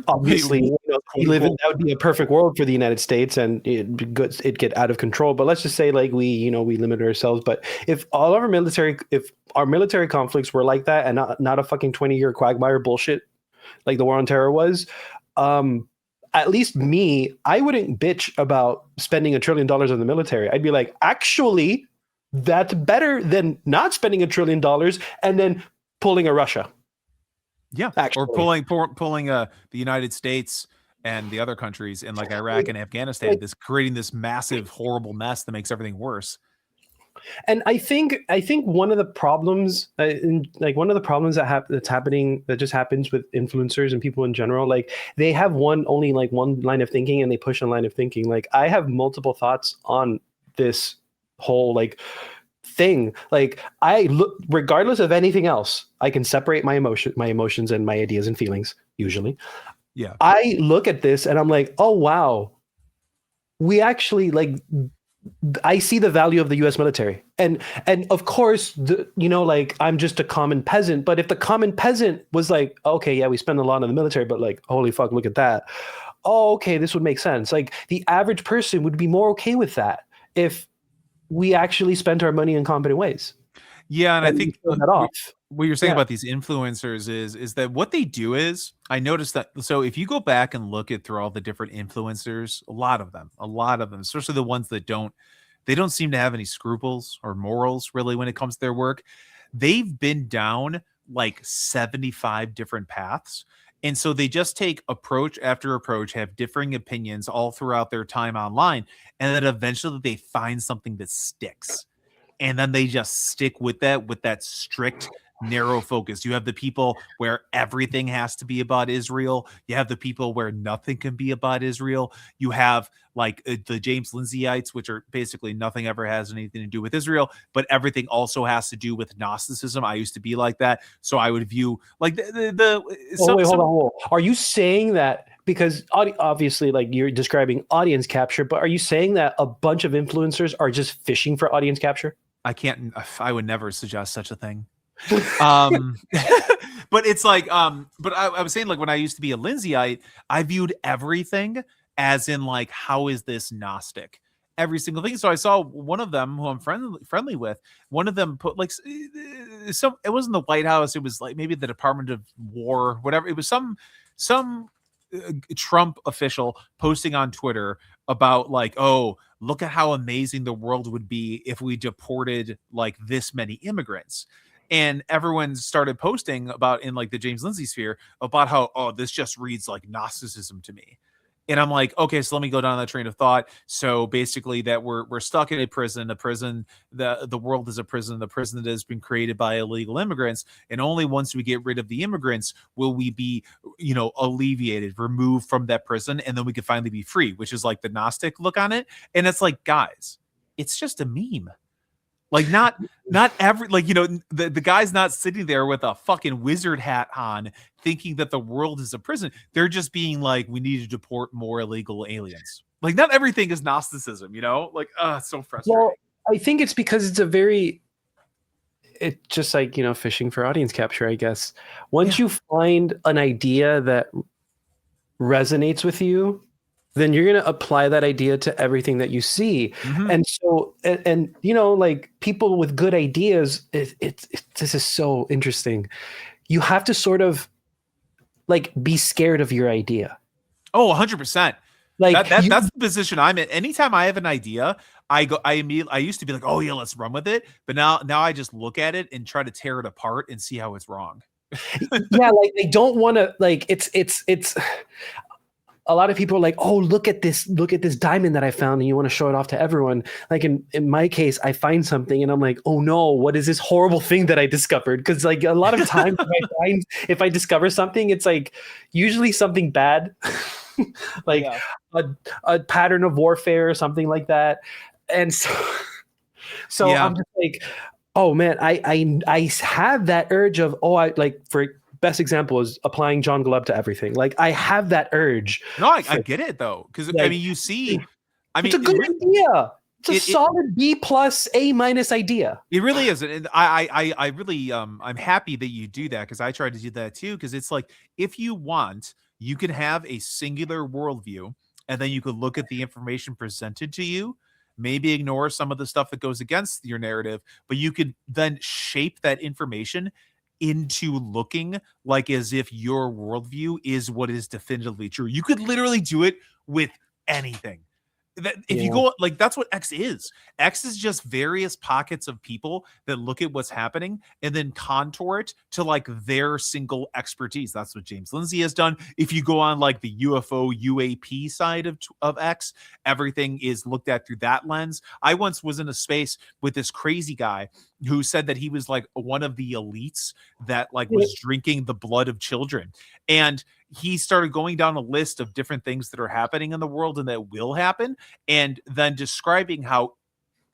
obviously that would be a perfect world for the United States, and it'd get out of control. But let's just say like we limit ourselves. But if all of our military conflicts were like that, and not a fucking 20-year quagmire bullshit like the war on terror was, at least I wouldn't bitch about spending $1 trillion on the military. I'd be like, actually, that's better than not spending $1 trillion and then pulling a Russia. Yeah, Actually. or pulling the United States and the other countries in like Iraq and Afghanistan, creating this massive, horrible mess that makes everything worse. And I think one of the problems, one of the problems that's happening, that just happens with influencers and people in general, like they have only one line of thinking, and they push a line of thinking. Like I have multiple thoughts on this whole like thing. Like I look, regardless of anything else, I can separate my emotions and my ideas and feelings. Usually, yeah, I look at this and I'm like, oh wow, we actually like. I see the value of the U.S. military, and of course, like I'm just a common peasant. But if the common peasant was like, okay, yeah, we spend a lot on the military, but like, holy fuck, look at that. Oh, okay, this would make sense. Like the average person would be more okay with that if we actually spent our money in competent ways. Yeah, and I think that off. what you're saying about these influencers is that what they do is, I noticed that. So if you go back and look at through all the different influencers, a lot of them, especially the ones that they don't seem to have any scruples or morals really when it comes to their work. They've been down like 75 different paths. And so they just take approach after approach, have differing opinions all throughout their time online. And then eventually they find something that sticks. And then they just stick with that strict, narrow focus. You have the people where everything has to be about Israel. You have the people where nothing can be about Israel. You have like the James Lindsay'ites, which are basically nothing ever has anything to do with Israel, but everything also has to do with Gnosticism. I used to be like that. So I would view like hold on. Are you saying that, because obviously like you're describing audience capture, but are you saying that a bunch of influencers are just fishing for audience capture? I would never suggest such a thing. But it's like, but I was saying, like, when I used to be a Lindsayite, I viewed everything as in like, how is this Gnostic? Every single thing. So I saw one of them who I'm friendly with. One of them put like it wasn't the White House. It was like maybe the Department of War, whatever. It was some Trump official posting on Twitter about like, oh, look at how amazing the world would be if we deported like this many immigrants. And everyone started posting about, in like the James Lindsay sphere, about how, oh, this just reads like Gnosticism to me. And I'm like, okay, so let me go down that train of thought. So basically that we're stuck in a prison, the world is a prison, the prison that has been created by illegal immigrants. And only once we get rid of the immigrants will we be, alleviated, removed from that prison. And then we can finally be free, which is like the Gnostic look on it. And it's like, guys, it's just a meme. Like not every, like, the guy's not sitting there with a fucking wizard hat on thinking that the world is a prison. They're just being like, we need to deport more illegal aliens. Like not everything is Gnosticism, like, it's so frustrating. Well, I think it's because it's just like, fishing for audience capture, I guess. Once you find an idea that resonates with you, then you're going to apply that idea to everything that you see. Mm-hmm. And so, like people with good ideas, this is so interesting. You have to sort of like be scared of your idea. Oh, 100%. Like that's the position I'm in. Anytime I have an idea, I used to be like, oh yeah, let's run with it. But now I just look at it and try to tear it apart and see how it's wrong. Yeah. Like they don't want to, like, it's, a lot of people are like, oh, look at this diamond that I found, and you want to show it off to everyone. Like in my case, I find something and I'm like, oh no, what is this horrible thing that I discovered? Because like a lot of times if I discover something, it's like usually something bad, like a pattern of warfare or something like that. And so I'm just like, oh man, I have that urge of, best example is applying John Glubb to everything. Like I have that urge. No, I get it though. Cause like, you see, it's a good idea. It's a solid B+ A- idea. It really is. And I really, I'm happy that you do that. Cause I tried to do that too. Cause it's like, if you want, you can have a singular worldview and then you could look at the information presented to you, maybe ignore some of the stuff that goes against your narrative, but you could then shape that information into looking like as if your worldview is what is definitively true. You could literally do it with anything. That if you go like that's what X is. X is just various pockets of people that look at what's happening and then contour it to like their single expertise. That's what James Lindsay has done. If you go on like the UFO UAP side of X, everything is looked at through that lens. I once was in a space with this crazy guy who said that he was like one of the elites that like was drinking the blood of children. And he started going down a list of different things that are happening in the world and that will happen, and then describing how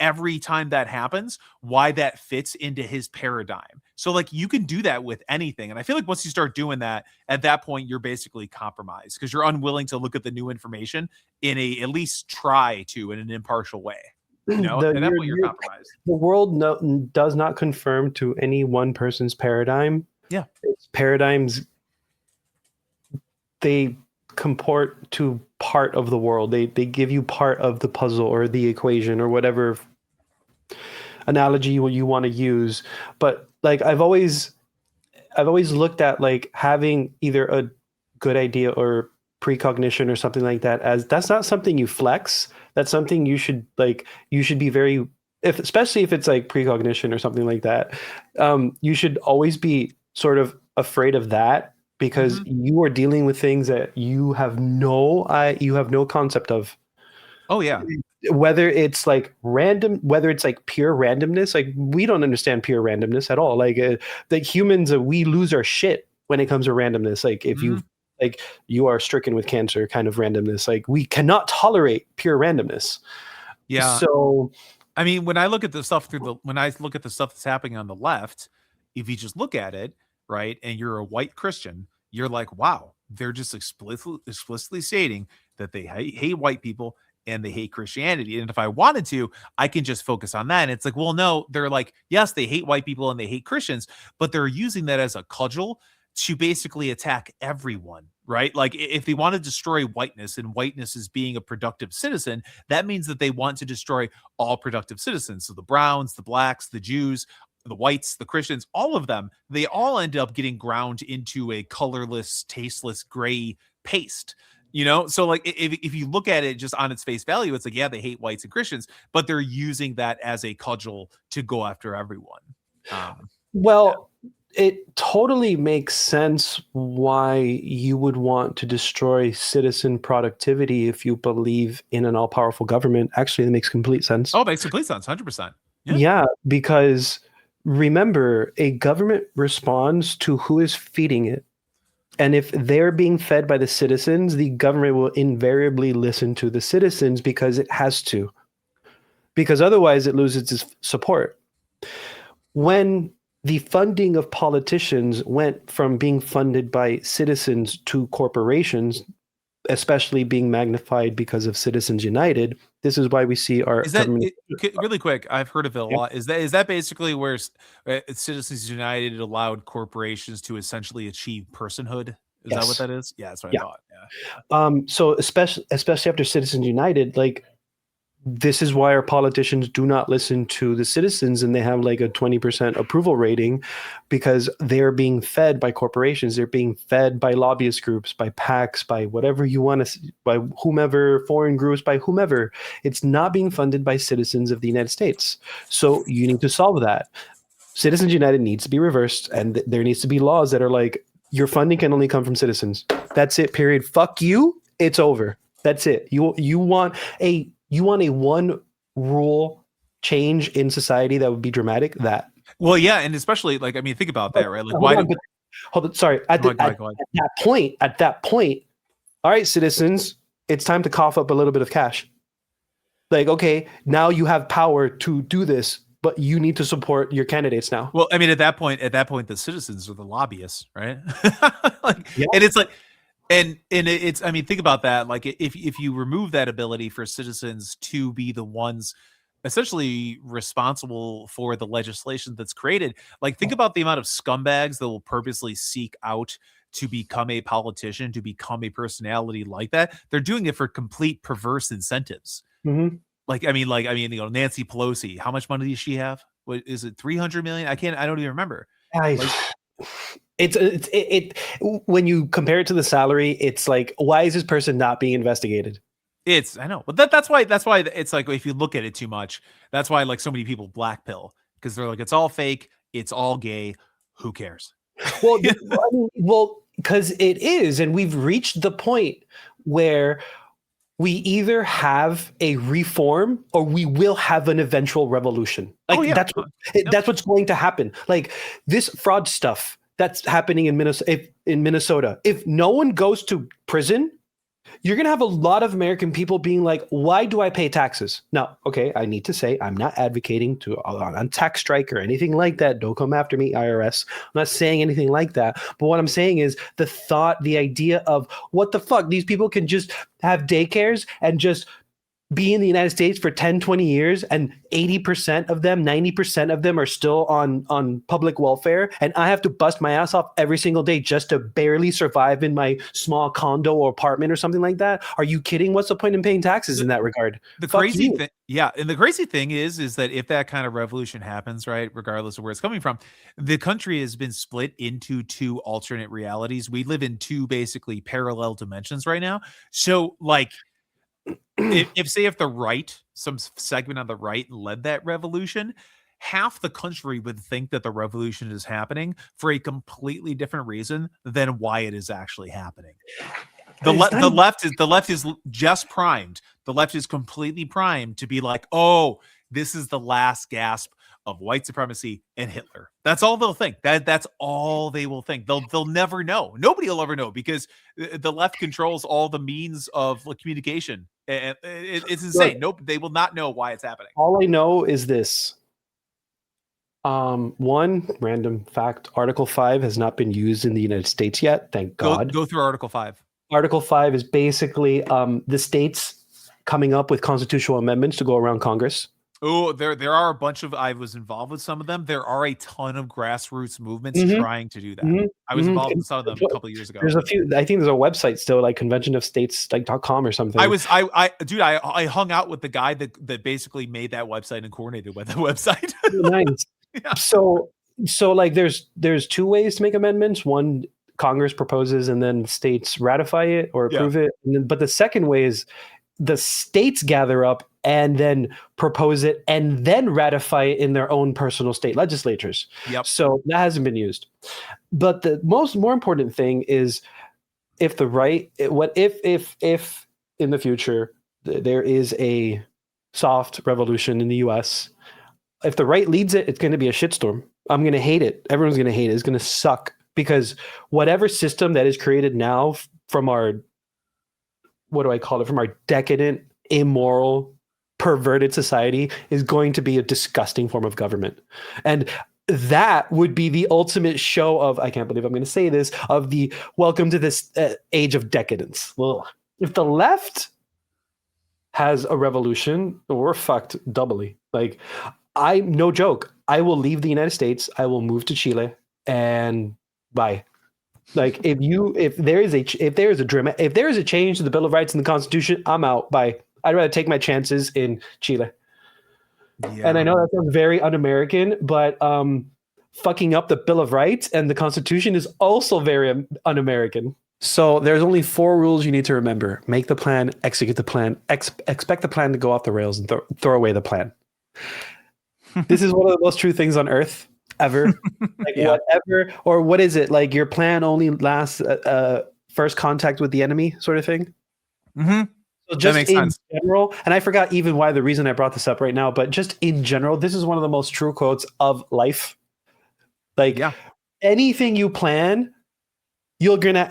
every time that happens, why that fits into his paradigm. So like you can do that with anything. And I feel like once you start doing that, at that point, you're basically compromised because you're unwilling to look at the new information in at least try to in an impartial way. You know, at that point, you're compromised. The world does not conform to any one person's paradigm. Yeah. Its paradigms, they comport to part of the world. They give you part of the puzzle or the equation or whatever analogy you want to use. But like I've always looked at like having either a good idea or precognition or something like that as that's not something you flex. That's something you should be very, especially if it's like precognition or something like that. You should always be sort of afraid of that, because you are dealing with things that you have no concept of. Oh yeah. Whether it's like random, whether it's like pure randomness, like we don't understand pure randomness at all. Like humans, we lose our shit when it comes to randomness. Like if you are stricken with cancer kind of randomness, like we cannot tolerate pure randomness. Yeah. So, I mean, when I look at the stuff that's happening on the left, if you just look at it, right, and you're a white Christian, you're like, wow, they're just explicitly stating that they hate white people and they hate Christianity. And if I wanted to, I can just focus on that. And it's like, well, no, they're like, yes, they hate white people and they hate Christians, but they're using that as a cudgel to basically attack everyone, right? Like if they want to destroy whiteness, and whiteness is being a productive citizen, that means that they want to destroy all productive citizens. So the browns, the blacks, the Jews, the whites, the Christians, all of them, they all end up getting ground into a colorless, tasteless, gray paste. You know, so like if you look at it just on its face value, it's like, yeah, they hate whites and Christians, but they're using that as a cudgel to go after everyone. It totally makes sense why you would want to destroy citizen productivity if you believe in an all-powerful government. Actually, that makes complete sense. Oh, it makes complete sense, 100%. Yeah, because remember, a government responds to who is feeding it. And if they're being fed by the citizens, the government will invariably listen to the citizens because it has to. Because otherwise it loses its support. When the funding of politicians went from being funded by citizens to corporations, especially being magnified because of Citizens United, this is why we see our government. Really quick, I've heard of it a lot. Is that basically where Citizens United allowed corporations to essentially achieve personhood? Is that what that is? Yeah, that's what I thought. Yeah. So especially after Citizens United, like this is why our politicians do not listen to the citizens, and they have like a 20% approval rating, because they're being fed by corporations. They're being fed by lobbyist groups, by PACs, by whatever you want to, by whomever, foreign groups, by whomever. It's not being funded by citizens of the United States. So you need to solve that. Citizens United needs to be reversed, and there needs to be laws that are like, your funding can only come from citizens. That's it, period. Fuck you. It's over. That's it. You want a one rule change in society that would be dramatic? That. Well, yeah, and especially like, I mean, think about that, right? Like, hold on, sorry. At that point, all right, citizens, it's time to cough up a little bit of cash. Like, okay, now you have power to do this, but you need to support your candidates now. Well, I mean, at that point, the citizens are the lobbyists, right? And it's like, and it's, I mean, think about that. Like if you remove that ability for citizens to be the ones essentially responsible for the legislation that's created, like think about the amount of scumbags that will purposely seek out to become a politician, to become a personality like that. They're doing it for complete perverse incentives. Mm-hmm. Like, I mean, you know, Nancy Pelosi, how much money does she have? What is it? 300 million? I don't even remember. It when you compare it to the salary, it's like, why is this person not being investigated? I know, but that's why it's like, if you look at it too much, that's why like so many people black pill, because they're like, it's all fake, it's all gay, who cares? Well, because it is, and we've reached the point where we either have a reform or we will have an eventual revolution. Like that's what's going to happen. Like this fraud stuff that's happening in Minnesota. If no one goes to prison, you're going to have a lot of American people being like, why do I pay taxes? Now, okay, I need to say I'm not advocating on tax strike or anything like that. Don't come after me, IRS. I'm not saying anything like that. But what I'm saying is the idea of what the fuck, these people can just have daycares and just be in the United States for 10, 20 years, and 80% of them, 90% of them are still on public welfare. And I have to bust my ass off every single day just to barely survive in my small condo or apartment or something like that. Are you kidding? What's the point in paying taxes in that regard? The crazy thing, and the crazy thing is that if that kind of revolution happens, right, regardless of where it's coming from, the country has been split into two alternate realities. We live in two basically parallel dimensions right now. So like, if the right, some segment on the right led that revolution, half the country would think that the revolution is happening for a completely different reason than why it is actually happening. The left is just primed. The left is completely primed to be like, oh, this is the last gasp of white supremacy and Hitler. That's all they'll think. That's all they will think. They'll never know. Nobody will ever know, because the left controls all the means of communication. And it's insane. Nope, they will not know why it's happening. All I know is this. One random fact: Article 5 has not been used in the United States yet. Thank God. Go through Article 5. Article 5 is basically the states coming up with constitutional amendments to go around Congress. Oh, there are a bunch of, I was involved with some of them. There are a ton of grassroots movements trying to do that. I was involved in some of them a couple of years ago. There's a few. I think there's a website still, like conventionofstates.com or something. I hung out with the guy that basically made that website and coordinated with the website. Nice. Yeah. So like there's two ways to make amendments. One, Congress proposes and then states ratify it or approve it. But the second way is the states gather up and then propose it and then ratify it in their own personal state legislatures. Yep. So that hasn't been used. But the more important thing is, if the right, if in the future there is a soft revolution in the US, if the right leads it, it's going to be a shitstorm. I'm going to hate it. Everyone's going to hate it. It's going to suck, because whatever system that is created now from our, what do I call it? From our decadent, immoral, perverted society is going to be a disgusting form of government. And that would be the ultimate show of, I can't believe I'm going to say this, of the welcome to this age of decadence. Well, if the left has a revolution, we're fucked doubly. Like, no joke, I will leave the United States. I will move to Chile and bye. Like, if there is a change to the Bill of Rights and the Constitution, I'm out. Bye. I'd rather take my chances in Chile. Yeah. And I know that sounds very un-American, but fucking up the Bill of Rights and the Constitution is also very un-American. So there's only 4 rules you need to remember: make the plan, execute the plan, expect the plan to go off the rails, and throw away the plan. This is one of the most true things on earth ever. Like, whatever, or what is it? Like, your plan only lasts first contact with the enemy, sort of thing. Mm-hmm. So just in general, and I forgot even why the reason I brought this up right now, but just in general, this is one of the most true quotes of life. Like, anything you plan, you're gonna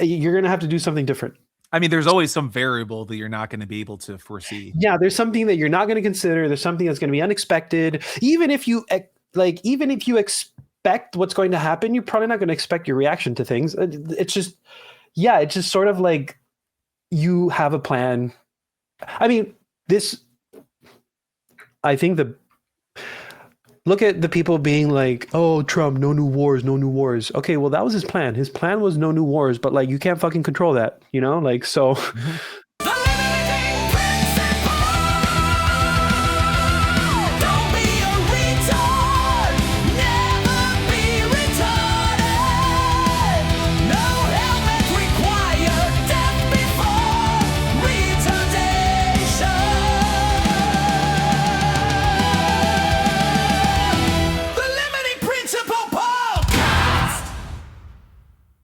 have to do something different. I mean, there's always some variable that you're not going to be able to foresee. Yeah, there's something that you're not going to consider. There's something that's going to be unexpected. Even if you expect what's going to happen, you're probably not going to expect your reaction to things. It's just sort of like you have a plan. I mean, look at the people being like, oh, Trump, no new wars, no new wars. Okay, well, that was his plan. His plan was no new wars, but like, you can't fucking control that, you know? Like, so